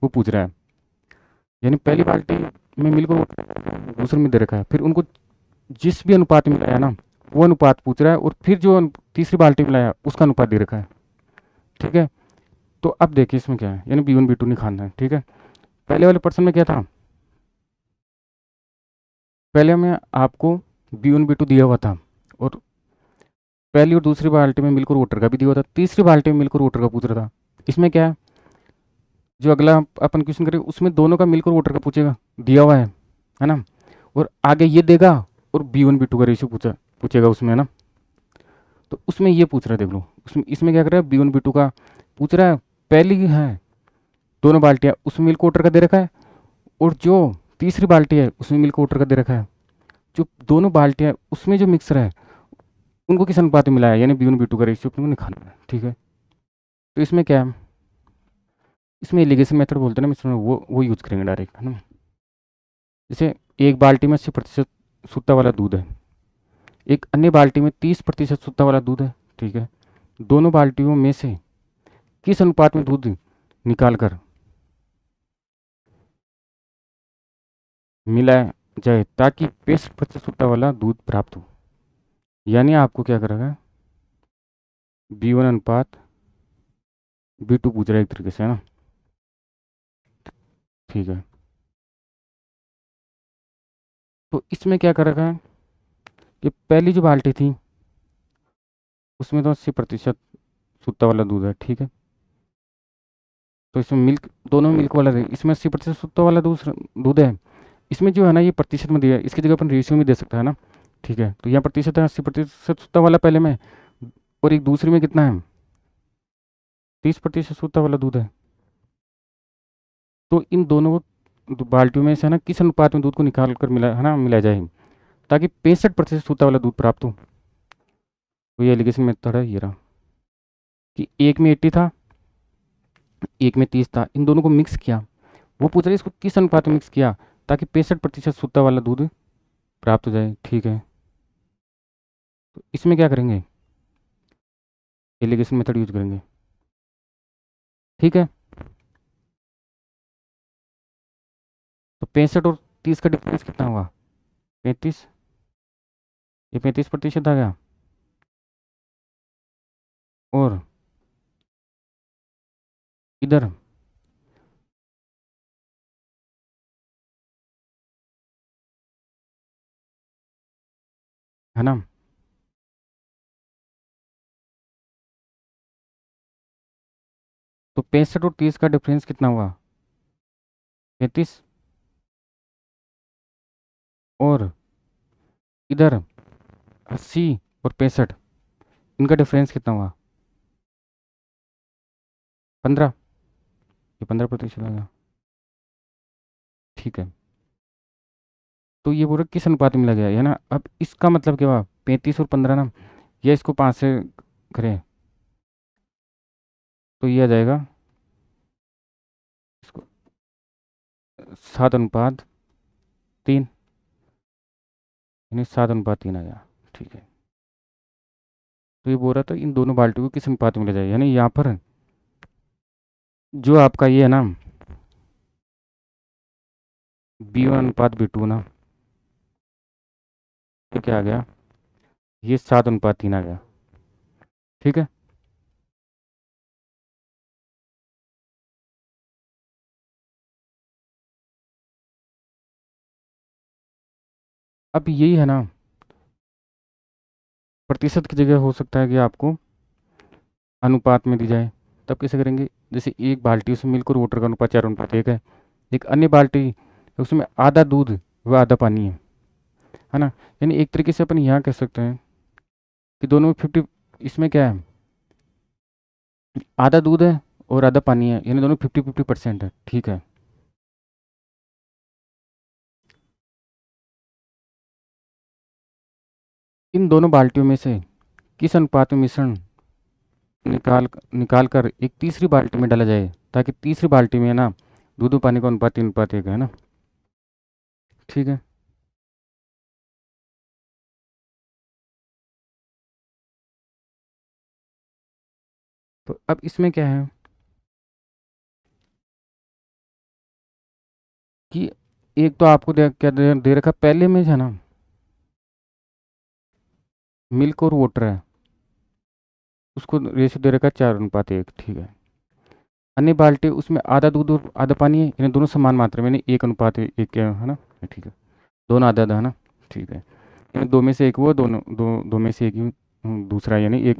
वो पूछ रहा है। यानी पहली बाल्टी में मिल को दूसरे में दे रखा है, फिर उनको जिस भी अनुपात में मिलाया ना वो अनुपात पूछ रहा है, और फिर जो तीसरी बाल्टी में मिलाया उसका अनुपात दे रखा है, ठीक है। तो अब देखिए इसमें क्या है, यानी B1 B2 निकालना है, ठीक है। पहले वाले प्रश्न में क्या था, पहले में आपको B1 B2 दिया हुआ था और पहली और दूसरी बाल्टी में मिल्क और वाटर का भी दिया हुआ था, तीसरी बाल्टी में मिल्क और वाटर का पूछ रहा था। इसमें क्या है, जो अगला अपन क्वेश्चन करें उसमें दोनों का मिल्क और वाटर का पूछेगा, दिया हुआ है ना, और आगे ये देगा और B1 B2 का रेशियो पूछेगा उसमें, है ना। तो उसमें ये पूछ रहा है, देख लो उसमें, इसमें क्या कर रहा है, B1 B2 का पूछ रहा है। पहली है दोनों बाल्टियां, उसमें मिल्क वाटर का दे रखा है, और जो तीसरी बाल्टी है उसमें मिल्क वाटर का दे रखा है। जो दोनों बाल्टियां उसमें जो मिक्सर है उनको किस अनुपात में मिलाया, यानी B1 B2 का रेशियो अपने को निकालना है, ठीक है। तो इसमें क्या है, इसमें एलिगेशन मेथड बोलते हैं ना, इसमें वो यूज करेंगे डायरेक्ट, है ना। जैसे एक बाल्टी में 80% शुद्धता वाला दूध है, एक अन्य बाल्टी में 30% शुद्धता वाला दूध है, ठीक है। दोनों बाल्टियों में से किस अनुपात में दूध निकाल कर मिलाया जाए ताकि 65% शुद्धता वाला दूध प्राप्त हो। यानी आपको क्या करेगा, B1 अनुपात B2 पूछ रहा है एक तरीके से, है ना, ठीक है। तो इसमें क्या करेगा कि पहली जो बाल्टी थी उसमें तो 80% शुद्धता वाला दूध है, ठीक है। तो इसमें मिल्क, दोनों मिल्क वाला है, इसमें 80% शुद्धता वाला दूध है। इसमें जो है ना ये प्रतिशत में दिया है, इसकी जगह अपन रेशियो में दे सकता है ना, ठीक है। तो यहाँ प्रतिशत है 80% शुद्धता वाला पहले में, और एक दूसरी में कितना है 30% शुद्धता वाला दूध है। तो इन दोनों बाल्टियों में से है ना किस अनुपात में दूध को निकाल कर मिला है ना मिलाया जाए ताकि 65% शुद्धता वाला दूध प्राप्त हो। तो ये एलिगेशन मेथड है, ये रहा कि एक में 80 था, एक में 30 था, इन दोनों को मिक्स किया। वो पूछ रहे इसको किस अनुपात में मिक्स किया ताकि 65% शुद्धता वाला दूध प्राप्त हो जाए, ठीक है। तो इसमें क्या करेंगे, एलिगेशन मेथड यूज करेंगे, ठीक है। तो 65 और 30 का डिफरेंस कितना हुआ, 35, ये 35% आ गया, और इधर है ना, तो 65 और 30 का डिफरेंस कितना हुआ 35, और इधर 80 और 65, इनका डिफरेंस कितना हुआ 15, ये 15% आ गया। ठीक है। तो ये पूरा किस अनुपात में मिला गया है ना। अब इसका मतलब क्या हुआ, 35 और 15 ना, या इसको 5 से करें तो ये आ जाएगा इसको 7:3, यानी 7:3 आ गया। ठीक है। तो ये बोल रहा था इन दोनों बाल्टियों को किस अनुपात में ले जाए, यानी यहाँ पर जो आपका ये है ना B1:B2 ना, तो क्या आ गया, ये 7:3 आ गया। ठीक है। अब यही है ना, प्रतिशत की जगह हो सकता है कि आपको अनुपात में दी जाए। तब कैसे करेंगे, जैसे एक बाल्टी उसमें मिल्क और वाटर का अनुपात 4:1 है, एक अन्य बाल्टी उसमें आधा दूध व आधा पानी है ना। यानी एक तरीके से अपन यहाँ कह सकते हैं कि दोनों में 50, इसमें क्या है, आधा दूध है और आधा पानी है, यानी दोनों 50-50% है। ठीक है। इन दोनों बाल्टियों में से किस अनुपात में मिश्रण निकाल कर एक तीसरी बाल्टी में डाला जाए, ताकि तीसरी बाल्टी में ना दूध और पानी का अनुपात 3:1 है ना। ठीक है। तो अब इसमें क्या है कि एक तो आपको क्या दे रखा पहले में है ना, मिल्क और वाटर है, उसको रेशियो दे रखा 4:1। ठीक है। अन्य बाल्टी उसमें आधा दूध और आधा पानी है, यानी दोनों समान मात्रा में, यानी 1:1 के है ना। ठीक है। दोनों आधा आधा है ना। ठीक है। यानी दो में से एक वो, दोनों दो में से एक दूसरा, यानी एक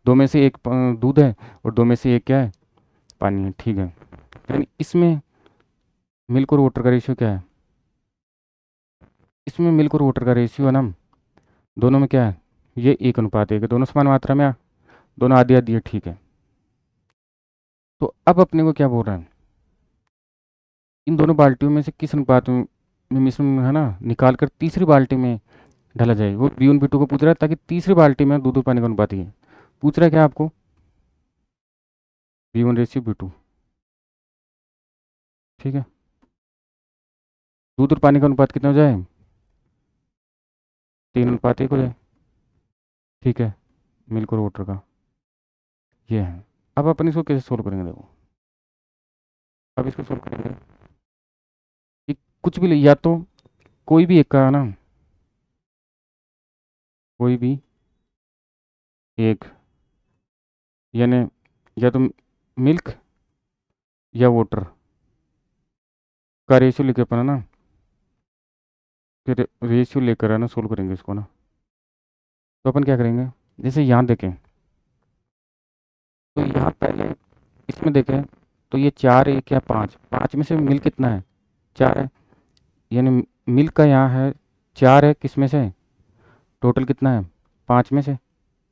दो में से एक दूध है और दो में से एक क्या है, पानी है। ठीक है। यानी इसमें मिल्क और वाटर का रेशियो क्या है, इसमें मिल्क और वाटर का रेशियो है ना, दोनों में क्या है, ये 1:1 है, दोनों समान मात्रा में दोनों आधी आधी है। ठीक है। तो अब अपने को क्या बोल रहा है, इन दोनों बाल्टियों में से किस अनुपात में मिश्रण है ना निकाल कर तीसरी बाल्टी में डाला जाए। वो B1 B2 को पूछ रहा है, ताकि तीसरी बाल्टी में दूध और पानी का अनुपात ही है। पूछ रहा है क्या आपको, B1:B2। ठीक है। दूध और पानी का अनुपात कितना हो जाए, 3:1 हो जाए। ठीक है। मिल्क और वाटर का ये है। अब अपन इसको कैसे सोल्व करेंगे, देखो अब इसको सोल्व करेंगे कि कुछ भी या तो कोई भी एक का है ना, कोई भी एक, यानी या तो मिल्क या वाटर का रेशियो लेके अपन है ना, फिर रेशियो लेकर है ना सोल्व करेंगे इसको ना। तो अपन क्या करेंगे, जैसे यहाँ देखें, तो यहाँ पहले इसमें देखें, तो ये 4 1 या 5, 5 में से मिल्क कितना है, 4 है, यानी मिल्क का यहाँ है 4 है, किस में से, टोटल कितना है, 5 में से।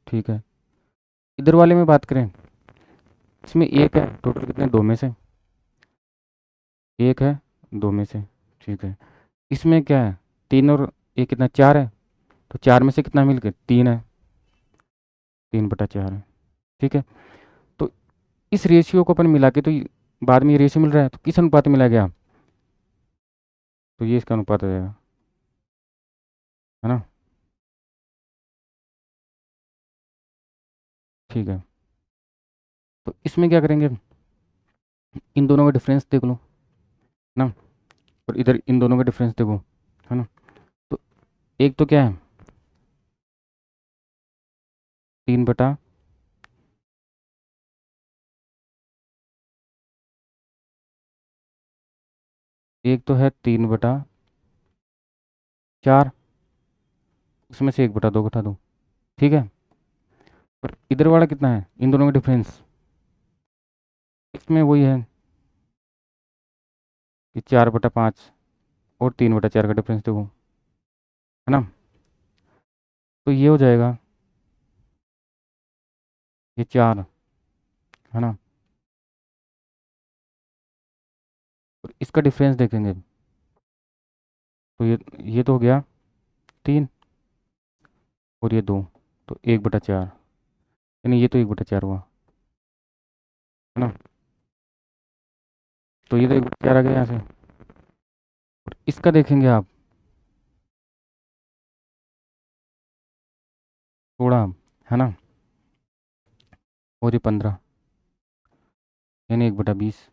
ठीक है। इधर वाले में बात करें, इसमें एक है, टोटल कितने, 2 में से, एक है 2 में से। ठीक है। इसमें क्या है, 3 और एक कितना, 4 है, तो 4 में से कितना मिल्क है, 3 है, 3/4 है। ठीक है। तो इस रेशियो को अपन मिला के, तो बाद में ये रेशियो मिल रहा है, तो किस अनुपात में मिला गया, तो ये इसका अनुपात आ जाएगा, है ना। ठीक है। तो इसमें क्या करेंगे, इन दोनों का डिफरेंस देख लो ना, और इधर इन दोनों का डिफरेंस देखो, है ना। तो एक तो क्या है, 3/, एक तो है 3/4, उसमें से 1/2 घटा दो। ठीक है। और इधर वाला कितना है, इन दोनों का डिफरेंस, इसमें वही है कि 4/5 और 3/4 का डिफरेंस देखो, है ना। तो ये हो जाएगा, ये 4, है ना। और इसका डिफरेंस देखेंगे, तो ये तो हो गया 3 और ये 2, तो 1/4, यानी ये तो 1/4 हुआ, है ना। तो ये तो 1/4 आ गया यहाँ से। और इसका देखेंगे आप, थोड़ा, है ना, और ये 15, यानी 1/20।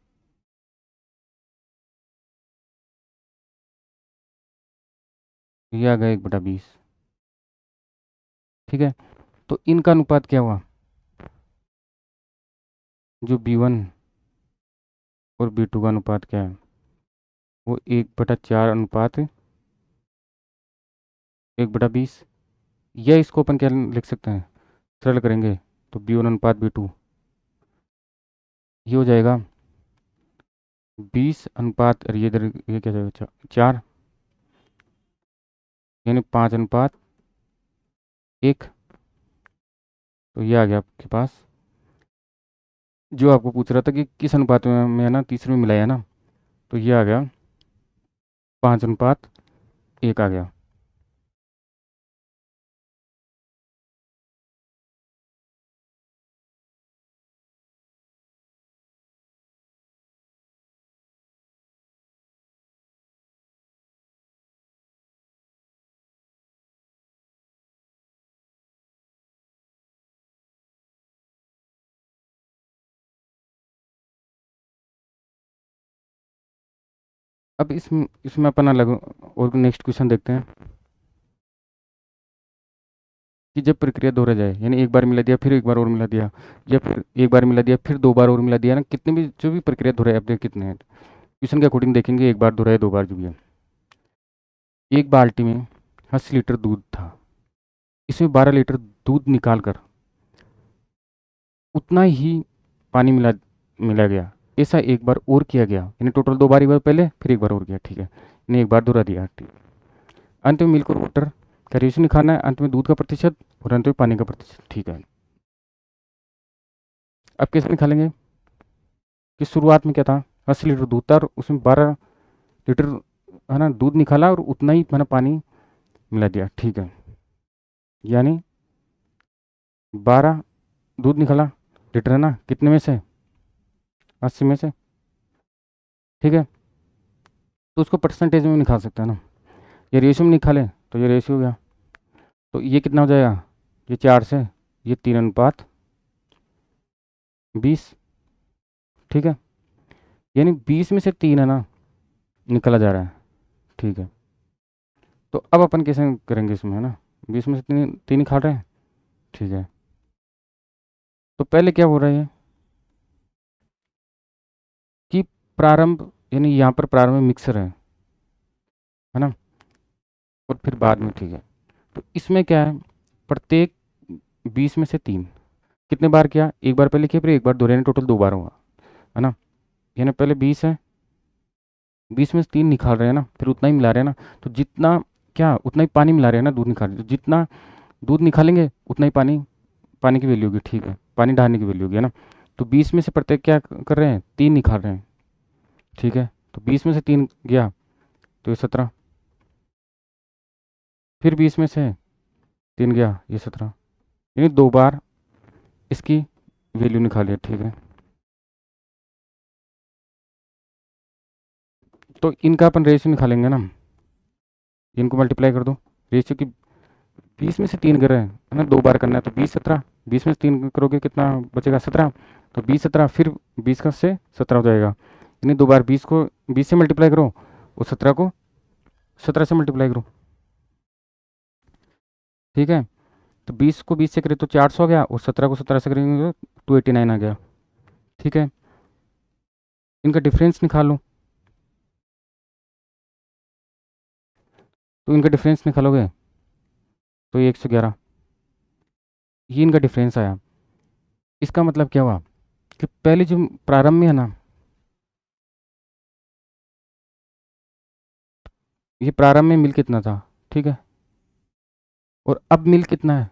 ये आ गया 1/20। ठीक है, तो इनका अनुपात क्या हुआ, जो B1 और B2 का अनुपात क्या है, वो 1/4 अनुपात 1/20। या इसको अपन क्या लिख सकते हैं, सरल करेंगे तो B1 अनुपात B2, ये हो जाएगा 20 अनुपात, और ये इधर ये क्या जाएगा 4, यानी 5/1। तो ये आ गया आपके पास, जो आपको पूछ रहा था कि किस अनुपात में है ना, तीसरे में मिलाया ना, तो ये आ गया 5/1 आ गया। अब इसमें अपन अलग और नेक्स्ट क्वेश्चन देखते हैं कि जब प्रक्रिया दोहरा जाए, यानी एक बार मिला दिया फिर एक बार और मिला दिया, या फिर एक बार मिला दिया फिर 2 बार और मिला दिया ना, कितने भी जो भी प्रक्रिया दोहराए, आप देख कितने हैं क्वेश्चन के अकॉर्डिंग देखेंगे, एक बार दोहराए 2 बार जो भी है। एक बाल्टी में 80 लीटर दूध था, इसमें 12 लीटर दूध निकाल कर उतना ही पानी मिला मिला गया। ऐसा एक बार और किया गया, यानी टोटल 2 बार, एक बार पहले फिर एक बार और किया, ठीक है, यानी एक बार दोहरा दिया, ठीक। अंत में मिल्क और वाटर का रेशियो निकालना है, अंत में दूध का प्रतिशत और अंत में पानी का प्रतिशत, ठीक है। अब कैसे निकालेंगे कि शुरुआत में क्या था, 80 लीटर दूध था और उसमें 12 लीटर, है ना, दूध निकाला और उतना ही मैंने पानी मिला दिया, ठीक है। यानी 12 दूध निकाला लीटर, है ना, कितने में से, 80 में से, ठीक है। तो उसको परसेंटेज में निकाल सकते हैं ना, ये रेशियो में निकालें तो ये रेशियो हो गया। तो ये कितना हो जाएगा, ये 4 से ये 3/20, ठीक है। यानी 20 में से 3 है ना निकला जा रहा है, ठीक है। तो अब अपन कैसे करेंगे इसमें, है ना, 20 में से 3 ही खा रहे हैं, ठीक है। तो पहले क्या हो रहा है कि प्रारंभ, यानी यहाँ पर प्रारंभ में मिक्सर है ना, और फिर बाद में, ठीक है। तो इसमें क्या है, प्रत्येक 20 में से 3 कितने बार किया, एक बार पहले किया फिर एक बार दो, यानी टोटल 2 बार हुआ, है ना। यानी पहले 20 है, 20 में से 3 निकाल रहे हैं ना, फिर उतना ही मिला रहे हैं ना, तो जितना क्या उतना ही पानी मिला रहे हैं ना, दूध निकाल रहे हैं, तो जितना दूध निकालेंगे उतना ही पानी, पानी की वैल्यू होगी, ठीक है, पानी डालने की वैल्यू होगी, है ना। तो 20 में से प्रत्येक क्या कर रहे हैं, 3 निकाल रहे हैं, ठीक है। तो 20 में से 3 गया तो ये 17, फिर 20 में से 3 गया ये 17, यानी 2 बार इसकी वैल्यू निकालिए, ठीक है। तो इनका अपन रेशियो निकालेंगे ना, इनको मल्टीप्लाई कर दो, रेशियो की 20 में से 3 कर रहे हैं, है ना, 2 बार करना है, तो 20 17, 20 में से 3 करोगे कितना बचेगा 17, तो 20 17 फिर 20 का से 17 हो जाएगा, यानी 2 बार 20 को 20 से मल्टीप्लाई करो और 17 को 17 से मल्टीप्लाई करो, ठीक है। तो 20 को 20 से करें तो 400 आ गया, और 17 को 17 से करेंगे तो 289 आ गया, ठीक है। इनका डिफरेंस निकाल लो, तो इनका डिफरेंस निकालोगे तो ये 111, ये इनका डिफरेंस आया। इसका मतलब क्या हुआ कि पहले जो प्रारंभ में है ना, ये प्रारंभ में मिल कितना था, ठीक है, और अब मिल कितना है,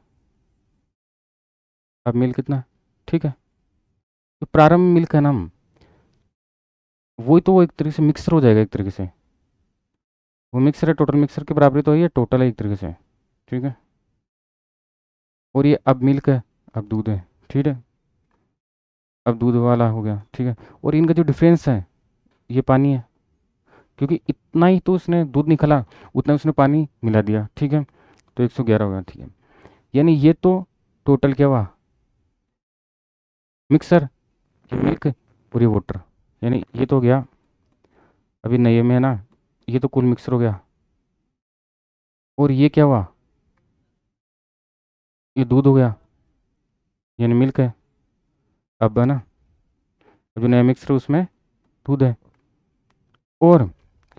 अब मिल कितना है, ठीक है। तो प्रारंभ में मिल का नाम, वही तो वो एक तरीके से मिक्सर हो जाएगा एक तरीके से, वो मिक्सर है, टोटल मिक्सर के बराबर तो है, ये टोटल है एक तरीके से। ठीक है। और ये अब मिल्क है, अब दूध है। ठीक है। अब दूध वाला हो गया। ठीक है। और इनका जो डिफरेंस है ये पानी है, क्योंकि इतना ही तो उसने दूध निकला, उतना उसने पानी मिला दिया। ठीक है। तो 111 हो गया। ठीक है। यानी ये तो टोटल क्या हुआ, मिक्सर, ये मिल्क और ये वाटर, यानी ये तो हो गया अभी नए में है ना, ये तो कुल मिक्सर हो गया। और ये क्या हुआ, ये दूध हो गया, यानी मिल्क है। अब है ना, अब जो नया मिक्सर है उसमें दूध है। और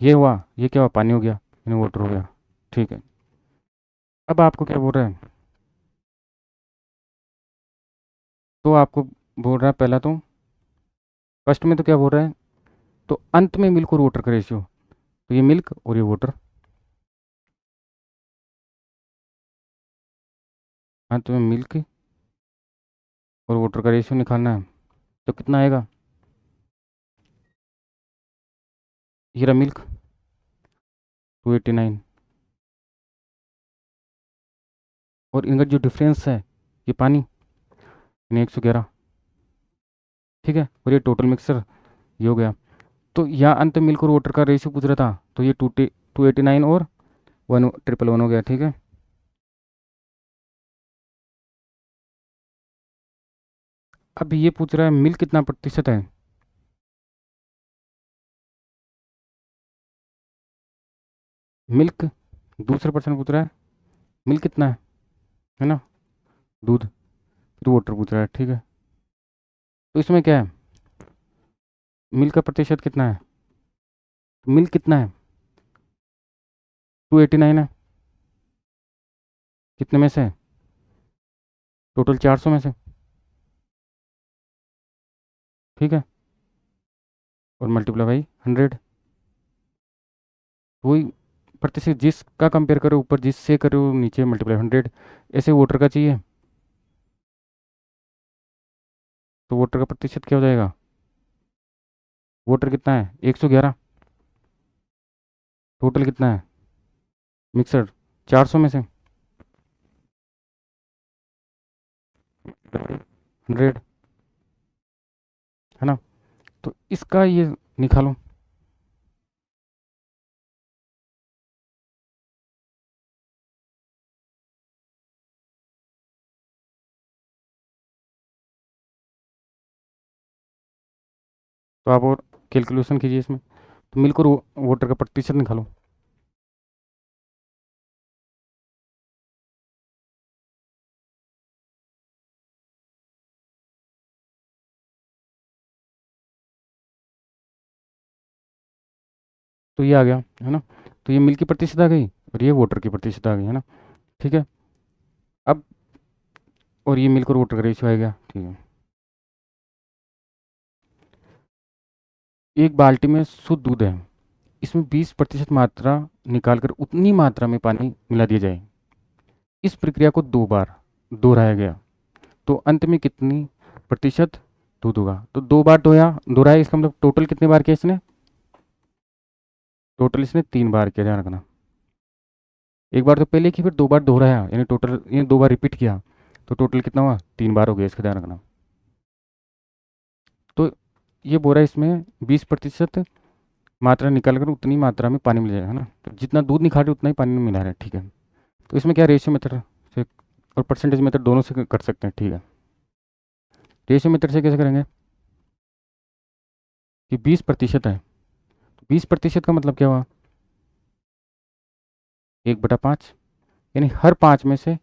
ये हुआ, ये क्या हुआ, पानी हो गया, यानी वाटर हो गया। ठीक है। अब आपको क्या बोल रहा है, तो आपको बोल रहा है पहला तो, फर्स्ट में तो क्या बोल रहा है, तो अंत में मिल्क और वाटर का रेशियो, तो ये मिल्क और ये वाटर, अंत में मिल्क और वाटर का रेशियो निकालना है। तो कितना आएगा, ये रहा मिल्क 289, और इनका जो डिफरेंस है ये पानी, यानी 111। ठीक है। और ये टोटल मिक्सर ये हो गया। तो यहाँ अंत में मिल्क और वाटर का रेशियो पूछ रहा था, तो ये 289 और 111 हो गया। ठीक है। अब ये पूछ रहा है मिल्क कितना प्रतिशत है, मिल्क दूसरा पर्सन पूछ रहा है मिल्क कितना है ना, दूध, फिर वाटर पूछ रहा है। ठीक है। तो इसमें क्या है, मिल्क का प्रतिशत कितना है, मिल्क कितना है, 289 है, कितने में से, टोटल 400 में से। ठीक है। और मल्टीप्लाई बाई 100, वही प्रतिशत जिसका कंपेयर करो ऊपर, जिससे करो नीचे मल्टीप्लाई 100। ऐसे वाटर का चाहिए, तो वाटर का प्रतिशत क्या हो जाएगा, वाटर कितना है 111, टोटल कितना है मिक्सर 400 में से 100, है ना। तो इसका ये निकालो। तो आप और कैलकुलेशन कीजिए इसमें, तो मिल्क और वाटर का प्रतिशत निकालो। तो ये आ गया, है ना। तो ये मिल्क की प्रतिशत आ गई और ये वाटर की प्रतिशत आ गई, है ना। ठीक है। अब और ये मिल्क और वाटर का रेशियो आ गया। ठीक है। एक बाल्टी में शुद्ध दूध है, इसमें 20% मात्रा निकालकर उतनी मात्रा में पानी मिला दिया जाए। इस प्रक्रिया को 2 बार दोहराया गया, तो अंत में कितनी प्रतिशत दूध होगा। तो 2 बार दोहराया, इसका मतलब टोटल कितने बार किया इसने, टोटल इसने 3 बार किया, ध्यान रखना। एक बार तो पहले की, फिर 2 बार दोहराया, यानी टोटल ये 2 बार रिपीट किया, तो टोटल कितना हुआ, 3 बार हो गया, इसका ध्यान रखना। तो ये बोल रहा है इसमें 20% मात्रा निकाल कर उतनी मात्रा में पानी मिल जाएगा, है ना। तो जितना दूध निकाल रहे उतना ही पानी में मिला रहा है। ठीक है। तो इसमें क्या रेशियो मेथड से और परसेंटेज मेथड दोनों से कर सकते हैं। ठीक है। रेशियो मेथड से कैसे करेंगे, कि 20% है, 20% का मतलब क्या हुआ, 1/5, यानी हर 5 में से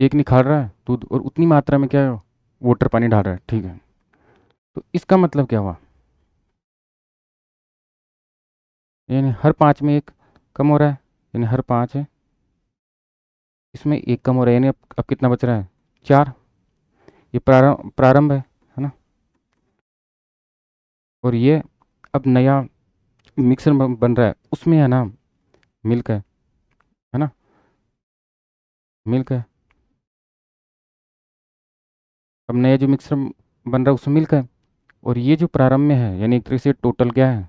एक निकाल रहा है दूध और उतनी मात्रा में क्या है, वाटर पानी डाल रहा है। ठीक है। तो इसका मतलब क्या हुआ, यानी हर 5 में एक कम हो रहा है, यानी हर 5 है इसमें एक कम हो रहा है, यानी अब कितना बच रहा है, 4। ये प्रारंभ है ना। और ये अब नया मिक्सर बन रहा है, उसमें है ना मिल्क है ना, मिल्क है। अब नया जो मिक्सर बन रहा है उसमें मिल्क है, और ये जो प्रारंभ में है, यानी एक तरह से टोटल क्या है,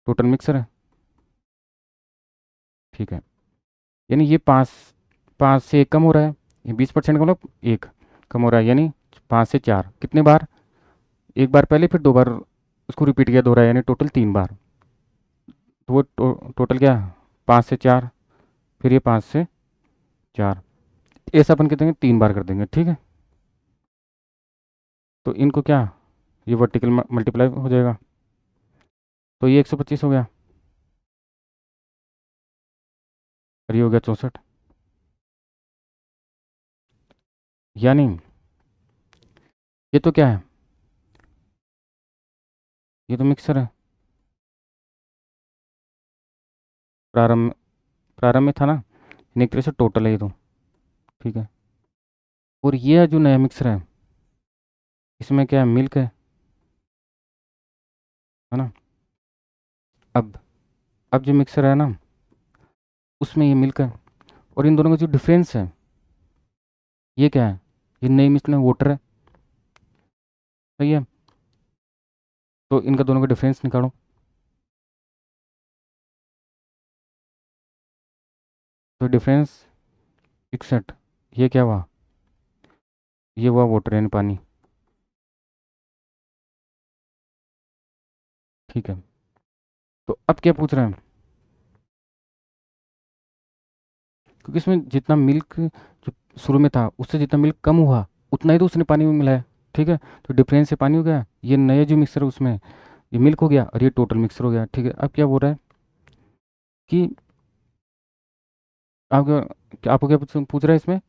टोटल मिक्सर है। ठीक है, यानी ये 5 से 1 कम हो रहा है, ये 20% का मतलब 1 कम हो रहा है, यानी 5 से 4 कितने बार, एक बार पहले फिर 2 बार उसको रिपीट किया, दोहराया, यानी टोटल 3 बार। तो वो टोटल क्या, 5 से 4, फिर ये 5 से 4, ऐसा अपन कहते हैं 3 बार कर देंगे। ठीक है, तो इनको क्या, ये वर्टिकल मल्टीप्लाई हो जाएगा, तो ये 125 हो गया, और ये हो गया 64। यानी ये तो क्या है, ये तो मिक्सर है, प्रारंभ प्रारंभ में था ना, यानी एक तरह से टोटल है ये तो। ठीक है, और ये जो नया मिक्सर है, इसमें क्या है, मिल्क है ना। अब अब जो मिक्सर है ना, उसमें ये मिल्क है, और इन दोनों का जो डिफरेंस है, ये क्या है, ये नई मिक्सर में वाटर है। सही है, तो इनका दोनों का डिफरेंस निकालो। तो डिफरेंस 61, ये क्या हुआ, ये हुआ वाटर यानी पानी। ठीक है, तो अब क्या पूछ रहे हैं, क्योंकि इसमें जितना मिल्क जो शुरू में था, उससे जितना मिल्क कम हुआ, उतना ही तो उसने पानी में मिलाया। ठीक है, तो डिफरेंस से पानी हो गया, ये नया जो मिक्सर है उसमें ये मिल्क हो गया, और ये टोटल मिक्सर हो गया। ठीक है, अब क्या बोल रहा है कि आपको क्या पूछ रहा है इसमें,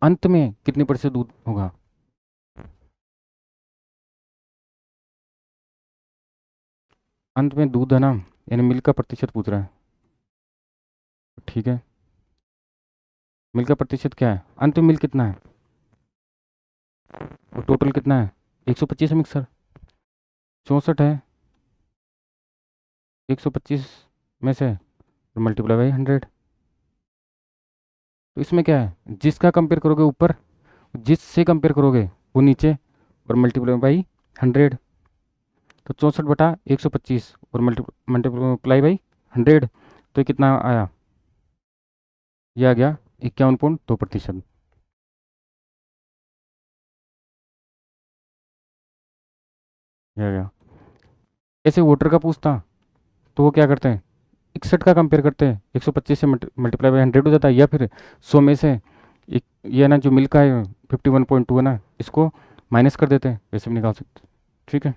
अंत में कितने प्रतिशत दूध होगा। अंत में दूध है ना, यानी मिल्क का प्रतिशत पूछ रहा है। ठीक है, मिल्क का प्रतिशत क्या है, अंत में मिल्क कितना है, और टोटल कितना है, 125 है मिक्सर, 64 है, 125 में से मल्टीप्लाई बाई 100। तो इसमें क्या है, जिसका कंपेयर करोगे ऊपर, जिससे कंपेयर करोगे वो नीचे, और मल्टीप्लाई बाई 100। तो 64/125 और मल्टीप्लाई बाई 100, तो ये कितना आया, ये आ गया 51.2%। ये आ गया। ऐसे वोटर का पूछता तो वो क्या करते हैं, 61 का कंपेयर करते हैं, 125 से मल्टीप्लाई बाई 100 हो जाता है, या फिर 100 में से एक, ये ना जो मिल्क का है 51.2 है ना, इसको माइनस कर देते हैं, वैसे भी निकाल सकते हैं। ठीक है,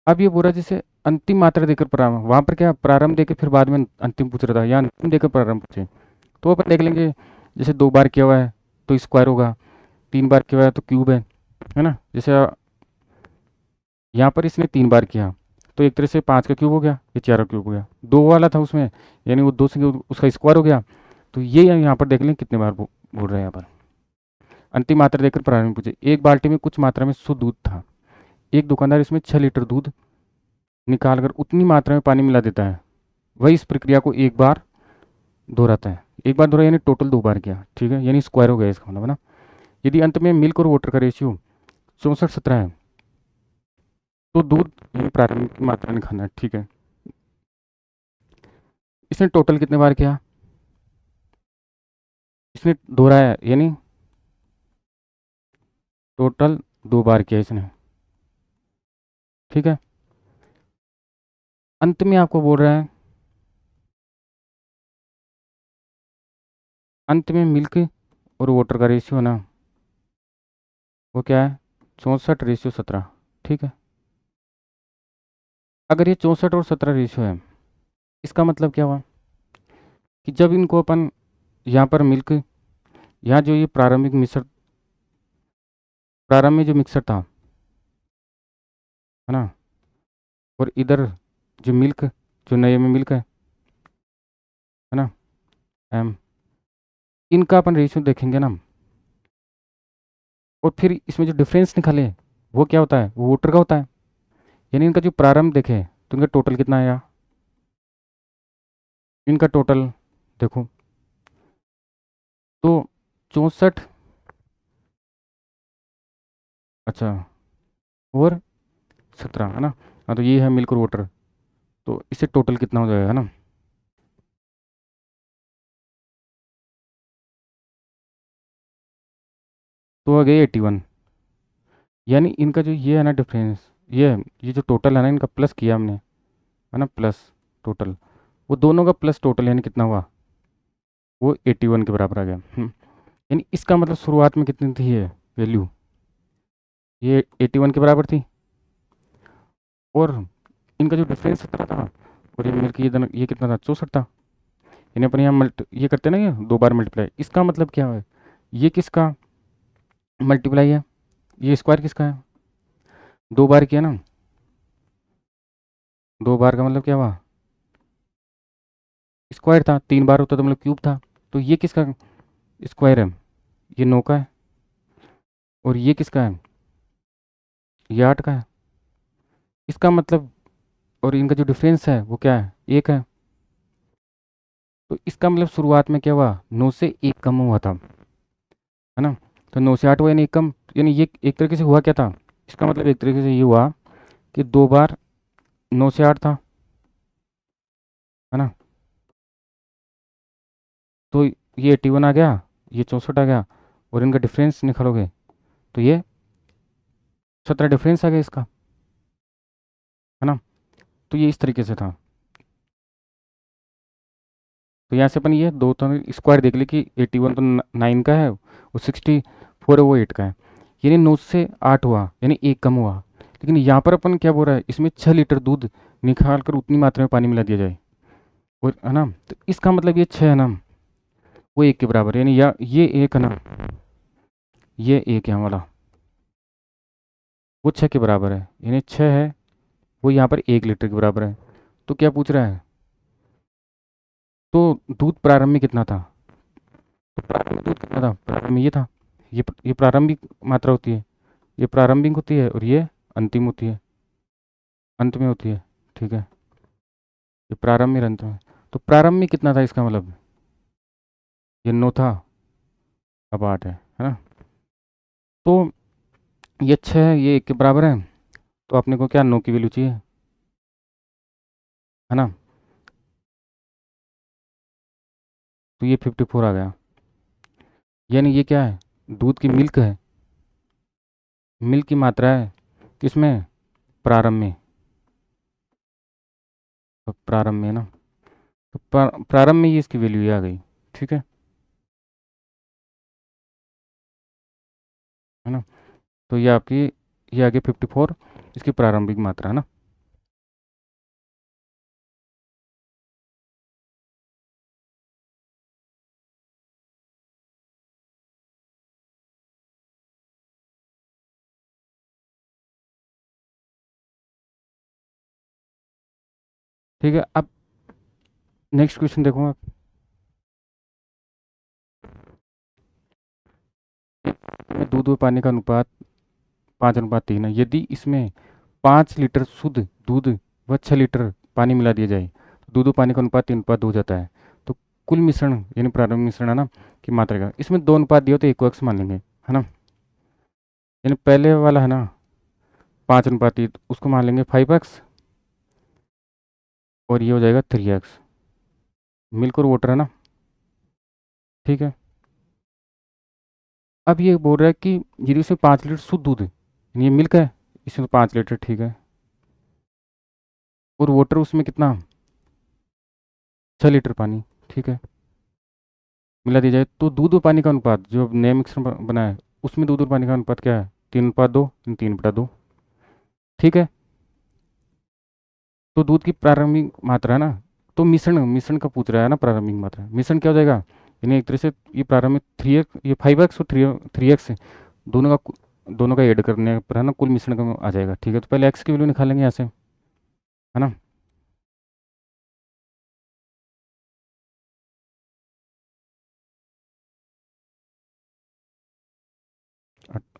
अब ये बोला जैसे अंतिम मात्रा देकर प्रारंभ, वहाँ पर क्या प्रारंभ देकर फिर बाद में अंतिम पूछ रहा था, या अंतिम देकर प्रारंभ पूछे, तो अपन देख लेंगे। जैसे 2 बार किया हुआ है तो स्क्वायर होगा, 3 बार किया हुआ है तो क्यूब है ना। जैसे यहाँ पर इसने 3 बार किया, तो एक तरह से 5 का क्यूब हो गया, ये 4 का क्यूब हो गया, 2 वाला था उसमें, यानी वो 2 से उसका स्क्वायर हो गया। तो ये यहाँ पर देख लें कितने बार बोल रहे हैं यहाँ पर। अंतिम मात्रा देकर प्रारंभ पूछे, एक बाल्टी में कुछ मात्रा में शुद्ध दूध था, एक दुकानदार इसमें 6 लीटर दूध निकाल कर उतनी मात्रा में पानी मिला देता है, वही इस प्रक्रिया को एक बार दोहराता है। एक बार दोहरा यानी टोटल 2 बार किया। ठीक है, यानी स्क्वायर हो गया इसका मतलब है ना। यदि अंत में मिल्क और वाटर का रेशियो 64-17 है, तो दूध यानी प्रारंभिक मात्रा निकालना है। ठीक है, इसने टोटल कितने बार किया, इसने दोहराया यानी टोटल 2 बार किया इसने। ठीक है, अंत में आपको बोल रहा है, अंत में मिल्क और वाटर का रेशियो ना, वो क्या है, 64/17। ठीक है, अगर ये 64 और 17 रेशियो है, इसका मतलब क्या हुआ कि जब इनको अपन यहाँ पर मिल्क, यहाँ जो ये प्रारंभिक मिश्र, प्रारंभ में जो मिक्सर था है ना, और इधर जो मिल्क, जो नए में मिल्क है ना, एम, इनका अपन रेशियो देखेंगे ना, और फिर इसमें जो डिफरेंस निकाले, वो क्या होता है, वो वोटर का होता है। यानी इनका जो प्रारंभ देखे तो इनका टोटल कितना आया, इनका टोटल देखो, तो 64, अच्छा, और 17 है ना। हाँ, तो ये है मिल्क और वाटर, तो इससे टोटल कितना हो जाएगा ना, तो आ गई 81। यानी इनका जो ये है ना डिफरेंस, ये जो टोटल है ना इनका प्लस किया हमने, है ना, प्लस टोटल, वो दोनों का प्लस टोटल यानी कितना हुआ, वो 81 के बराबर आ गया। यानी इसका मतलब शुरुआत में कितनी थी ये वैल्यू, ये 81 के बराबर थी, और इनका जो डिफरेंस कितना था, और ये मिलकर ये कितना था, 64 था। यानी अपन यहाँ ये करते हैं ना, ये दो बार मल्टीप्लाई, इसका मतलब क्या है, ये किसका मल्टीप्लाई है, ये स्क्वायर किसका है, दो बार किया ना, दो बार का मतलब क्या हुआ, स्क्वायर था, तीन बार होता तो मतलब क्यूब था। तो ये किसका स्क्वायर है, ये 9 का है, और ये किसका है, ये 8 का है। इसका मतलब, और इनका जो डिफरेंस है वो क्या है, एक है। तो इसका मतलब शुरुआत में क्या हुआ, 9 से एक कम हुआ था, है ना। तो 9 से 8 हुआ यानी एक कम, यानी ये एक तरीके से हुआ क्या था, इसका मतलब एक तरीके से ये हुआ कि दो बार 9 से 8 था, है ना। तो ये 81 आ गया, ये 64 आ गया, और इनका डिफरेंस निकालोगे तो ये 17 डिफरेंस आ गया इसका, है ना। तो ये इस तरीके से था। तो यहाँ से अपन ये दो तो स्क्वायर देख ले कि 81 तो 9 का है, और 64 है वो 8 का है, यानी 9 से 8 हुआ यानी एक कम हुआ। लेकिन यहाँ पर अपन क्या बोल रहा है, इसमें 6 लीटर दूध निकाल कर उतनी मात्रा में पानी मिला दिया जाए, और है ना, तो इसका मतलब ये 6 है ना, वो एक के बराबर है, यानी या ये एक है ना, ये एक है वाला, वो 6 के बराबर है, यानी 6 है, वो यहाँ पर 1 लीटर के बराबर है। तो क्या पूछ रहा है, तो दूध प्रारंभ में कितना था, तो प्रारंभ में दूध कितना था, प्रारंभ में ये था, ये प्रारंभिक मात्रा होती है, ये प्रारंभिक होती है, और ये अंतिम होती है, अंत में होती है, ठीक है। ये प्रारंभ में और अंत में, तो प्रारंभ में कितना था इसका मतलब, ये 9 था, अब 8 है ना। तो ये 6 है, ये 1 के बराबर है, तो अपने को क्या 9 की वैल्यू चाहिए, है ना। तो ये 54 आ गया, यानी ये क्या है, दूध की मिल्क है, मिल्क की मात्रा है किसमें, प्रारंभ में, तो प्रारंभ में ना, तो प्रारंभ में ये इसकी वैल्यू ये आ गई, ठीक है ना। तो ये आपकी, ये आ गई 54, इसकी प्रारंभिक मात्रा, है ना। ठीक है, अब नेक्स्ट क्वेश्चन देखो आप, में दूध व पानी का अनुपात 5:3 है, यदि इसमें 5 लीटर शुद्ध दूध व 6 लीटर पानी मिला दिया जाए, तो दूध व पानी का अनुपात 3:2 हो जाता है। तो कुल मिश्रण यानी प्रारंभिक मिश्रण है ना की मात्रा का, इसमें दो अनुपात दिए हो तो एक को एक्स मान लेंगे, है ना। यानी पहले वाला है ना 5:3, उसको मान लेंगे 5x, और ये हो जाएगा 3x, मिल्क और वाटर है ना, ठीक है। अब ये बोल रहा है कि यदि उसमें 5 लीटर शुद्ध दूध है, यानी ये मिल्क है, इसमें 5 लीटर, ठीक है, और वाटर उसमें कितना, 6 लीटर पानी, ठीक है, मिला दिया जाए, तो दूध और पानी का अनुपात जो अब नया मिक्सर बना है, उसमें दूध और पानी का अनुपात क्या है, 3:2, 3:2, ठीक है। तो दूध की प्रारंभिक मात्रा है ना, तो मिश्रण मिश्रण का पूछ रहा है ना, प्रारंभिक मात्रा, मिश्रण क्या हो जाएगा, यानी एक तरह से ये प्रारंभिक 3x, ये 5x और 3x दोनों का ऐड करने पर है ना कुल मिश्रण का आ जाएगा, ठीक है। तो पहले x की वैल्यू निकालेंगे यहाँ से, है ना।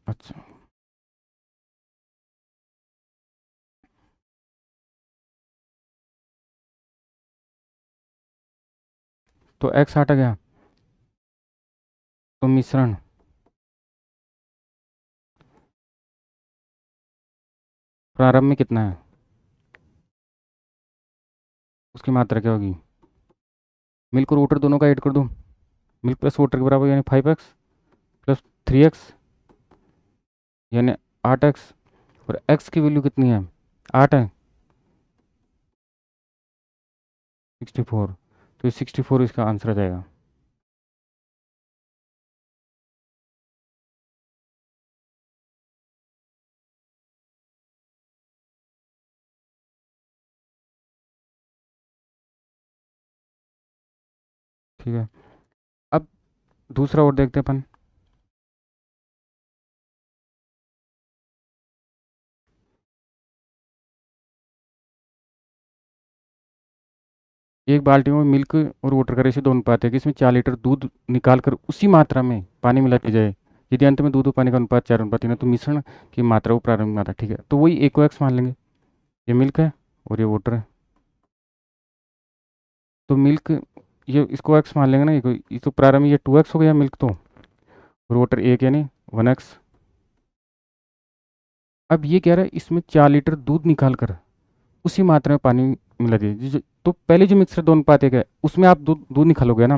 अच्छा, तो x हट गया, तो मिश्रण प्रारंभ में कितना है, उसकी मात्रा क्या होगी? मिल्क और वाटर दोनों का ऐड कर दो। मिल्क प्लस वाटर के बराबर यानी 5x प्लस 3x यानी 8x। और x की वैल्यू कितनी है? 8 है, 64। तो ये 64 इसका आंसर आ जाएगा। ठीक है, अब दूसरा और देखते हैं अपन। एक बाल्टी में मिल्क और वाटर का रेशियो 2 अनुपात है कि इसमें 4 लीटर दूध निकाल कर उसी मात्रा में पानी मिला दिया जाए। यदि अंत में दूध और पानी का अनुपात 4:3 है तो मिश्रण की मात्रा वो प्रारंभिक मात्रा। ठीक है, तो वही एक को एक्स मान लेंगे। ये मिल्क है और ये वाटर है। तो मिल्क, ये इसको एक्स मान लेंगे ना, ये तो प्रारंभिक, ये 2x हो गया मिल्क तो, और वाटर एक यानी 1x। अब ये कह रहा है इसमें 4 लीटर दूध निकाल कर उसी मात्रा में पानी मिला दीजिए। तो पहले जो मिक्सर 2:1 है उसमें आप दूध दूध निकालोगे ना,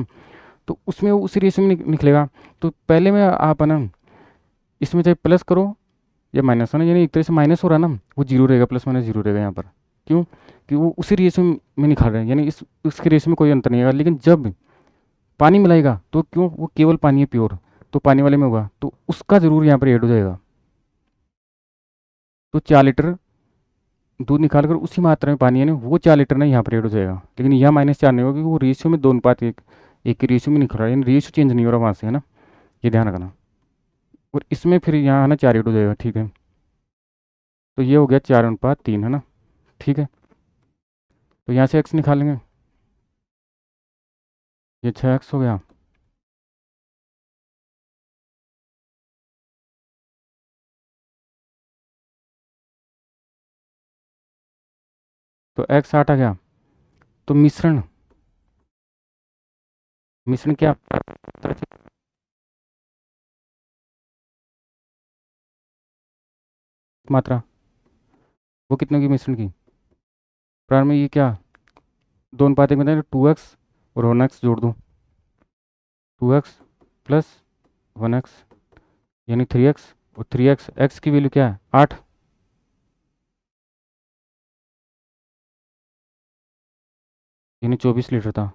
तो उसमें वो उसी रेशियो में निकलेगा। तो पहले में आप है ना, इसमें चाहे प्लस करो या माइनस, है ना, यानी एक तरह से माइनस हो रहा है ना, वो जीरो रहेगा, प्लस माइनस जीरो रहेगा यहाँ पर। क्यों? कि वो उसी रेशियो में निकाल रहे हैं, यानी इस उसके रेशियो में कोई अंतर नहीं आएगा। लेकिन जब पानी मिलाएगा तो क्यों, वो केवल पानी है प्योर, तो पानी वाले में होगा तो उसका ज़रूर यहाँ पर ऐड हो जाएगा। तो 4 लीटर दूध निकाल कर उसी मात्रा में पानी है ना, वो 4 लीटर ना यहाँ पर ऐड हो जाएगा। लेकिन यहाँ -4 नहीं होगा क्योंकि वो रेशियो में 2:1 एक के रेशियो में निकल रहा है, यानी रेशियो चेंज नहीं हो रहा वहाँ से, है ना, ये ध्यान रखना। और इसमें फिर यहाँ है ना 4 ऐड हो जाएगा। ठीक है, तो ये हो गया 4:3, है ना। ठीक है, तो यहाँ से एक्स निकालेंगे, ये 6x हो गया। तो x 8 आ गया। तो मिश्रण, मिश्रण क्या मात्रा, वो कितने की मिश्रण की? प्रारंभ में ये क्या, 2:1 में था, 2x और 1x जोड़ दूँ, 2x प्लस 1x यानी 3x। और 3x, x की वैल्यू क्या है? 8, यानी 24 लीटर था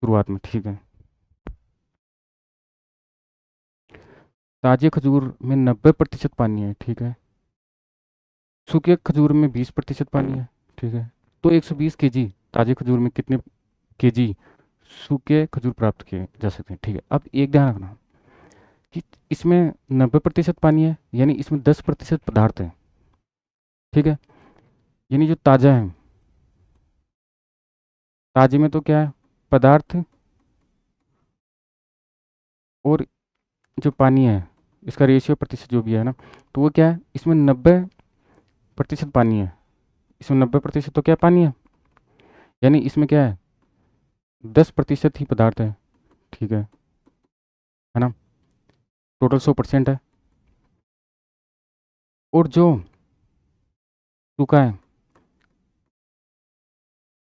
शुरुआत में। ठीक है, ताजे खजूर में 90% पानी है। ठीक है, सूखे खजूर में 20% पानी है। ठीक है, तो 120 kg ताजे खजूर में कितने kg सूखे खजूर प्राप्त किए जा सकते हैं? ठीक है, अब एक ध्यान रखना कि इसमें 90% पानी है, यानी इसमें 10% पदार्थ है। ठीक है, यानी जो ताज़ा है, ताजे में तो क्या है, पदार्थ, और जो पानी है इसका रेशियो प्रतिशत जो भी है ना, तो वो क्या है, इसमें 90% पानी है। इसमें 90% तो क्या पानी है, यानी इसमें क्या है, 10% ही पदार्थ है। ठीक है ना, टोटल 100% है। और जो सूखा है,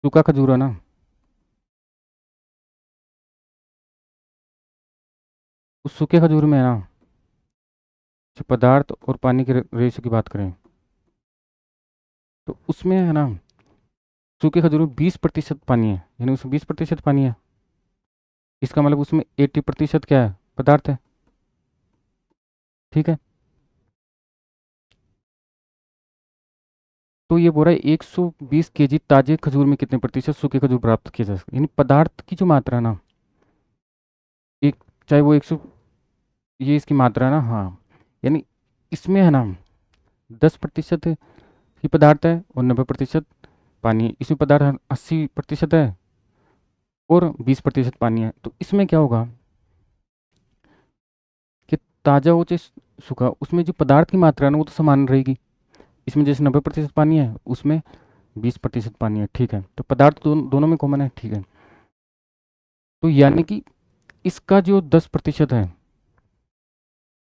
सूखा खजूर है ना, उस सूखे खजूर में है ना, जो पदार्थ और पानी के रेशियो की बात करें तो उसमें है ना, सूखे खजूर में 20% पानी है, यानी उसमें 20% पानी है। इसका मतलब उसमें 80% क्या है, पदार्थ है। ठीक है, तो ये बोल रहा है 120 kg ताजे खजूर में कितने प्रतिशत सूखे खजूर प्राप्त किए जा सकते, यानी पदार्थ की जो मात्रा है ना, एक, चाहे वो 100, ये इसकी मात्रा है ना, हाँ, यानी इसमें है ना 10% ही पदार्थ है और 90% पानी है। इसमें पदार्थ 80% है और 20% पानी है। तो इसमें क्या होगा कि ताज़ा हो चाहे सूखा, उसमें जो पदार्थ की मात्रा है ना वो तो समान रहेगी। इसमें जैसे 90% पानी है, उसमें 20% पानी है। ठीक है, तो पदार्थ दोनों में कॉमन है। ठीक है, तो यानी कि इसका जो 10% है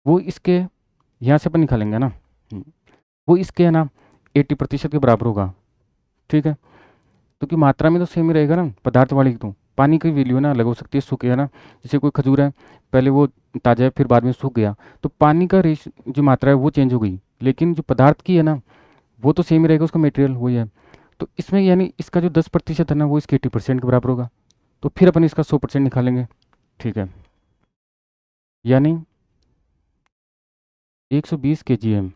वो इसके, यहाँ से अपन निकालेंगे ना, वो इसके है ना 80% के बराबर होगा। ठीक है, क्योंकि मात्रा में तो सेम ही रहेगा ना, पदार्थ वाली तो पानी की वैल्यू है ना अलग हो सकती है, सूख गया ना, जैसे कोई खजूर है, पहले वो ताज़ा है फिर बाद में सूख गया, तो पानी का रेश जो मात्रा है वो चेंज हो गई, लेकिन जो पदार्थ की है ना वो तो सेम ही रहेगा, उसका मटेरियल वही है। तो इसमें यानी इसका जो 10% है ना वो इसके 80% के बराबर होगा, तो फिर अपन इसका 100% निकालेंगे। ठीक है, यानी 120 kg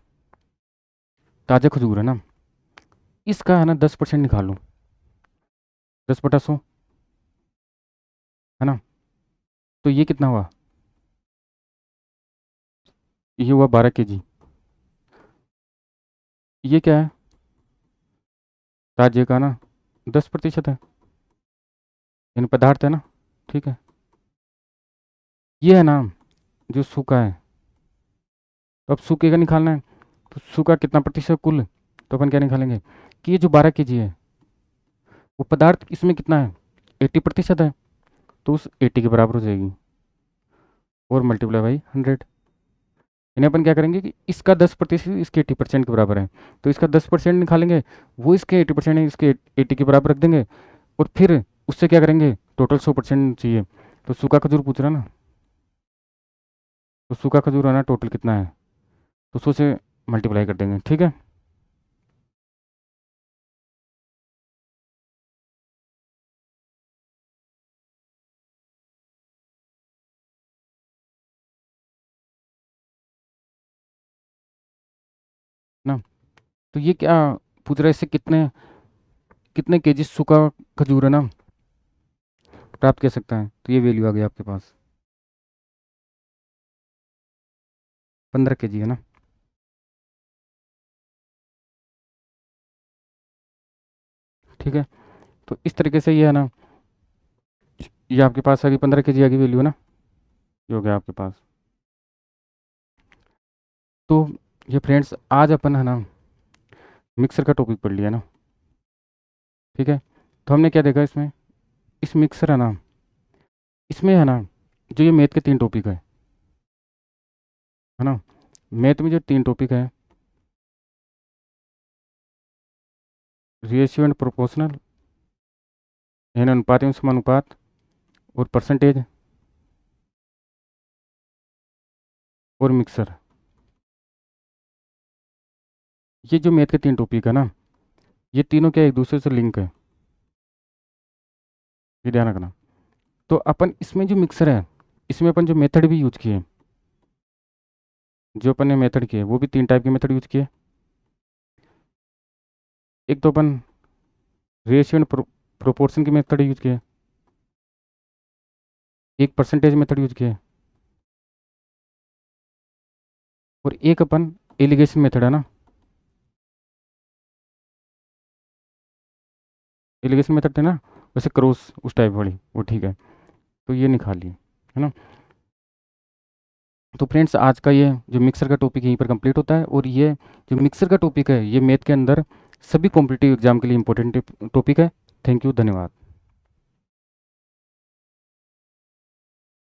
ताज़ा खजूर है ना, इसका है ना 10% निकाल लो, 10/100 है ना, तो ये कितना हुआ, ये हुआ 12 kg। ये क्या है, ताजे का ना 10% है, यानी पदार्थ है ना। ठीक है, ये है ना जो सूखा है, तो अब सूखे का निकालना है, तो सूखा कितना प्रतिशत कुल, तो अपन क्या निकालेंगे कि ये जो 12 kg है वो पदार्थ इसमें कितना है, 80% है, तो उस 80 के बराबर हो जाएगी, और मल्टीप्लाई बाई 100। इन्हें अपन क्या करेंगे कि इसका 10% इसके 80% के बराबर है, तो इसका 10% निकालेंगे, वो इसके 80% है, इसके 80 के बराबर रख देंगे, और फिर उससे क्या करेंगे, टोटल 100% चाहिए, तो सूखा खजूर पूछ रहा ना, तो सूखा खजूर है ना टोटल कितना है, तो 100 से मल्टीप्लाई कर देंगे। ठीक है ना, तो ये क्या पूछ रहा है, इससे कितने कितने केजी सूखा खजूर है ना प्राप्त कर सकता है, तो ये वैल्यू आ गई आपके पास, 15 kg है ना। ठीक है, तो इस तरीके से ये है ना, ये आपके पास आ गई 15 kg आ गई वैल्यू है ना, ये हो गया आपके पास। तो ये फ्रेंड्स आज अपन है ना मिक्सर का टॉपिक पढ़ लिया ना। ठीक है, तो हमने क्या देखा इसमें, इस मिक्सर है ना, इसमें है ना जो ये मैथ के 3 टॉपिक है ना, मैथ में जो 3 टॉपिक है, रेशियो एंड प्रोपोर्शनल, यानी अनुपात एवं समानुपात, और परसेंटेज, और मिक्सर, ये जो मैथ के 3 टॉपिक है ना, ये तीनों क्या एक दूसरे से लिंक है, ये ध्यान रखना। तो अपन इसमें जो मिक्सर है, इसमें अपन जो मेथड भी यूज किए, जो अपन ने मेथड किए वो भी 3 टाइप के मेथड यूज किए। एक तो अपन रेशियो एंड प्रोपोर्शन की मेथड यूज किए, एक परसेंटेज मेथड यूज किए, और एक अपन एलिगेशन मेथड है ना, एलिगेशन मेथड थे ना, वैसे क्रॉस उस टाइप वाली वो, ठीक है, तो ये निकाल लिए है ना। तो फ्रेंड्स आज का ये जो मिक्सर का टॉपिक यहीं पर कंप्लीट होता है, और ये जो मिक्सर का टॉपिक है ये मैथ के अंदर सभी कॉम्पिटिटिव एग्जाम के लिए इंपॉर्टेंट टॉपिक है। थैंक यू, धन्यवाद।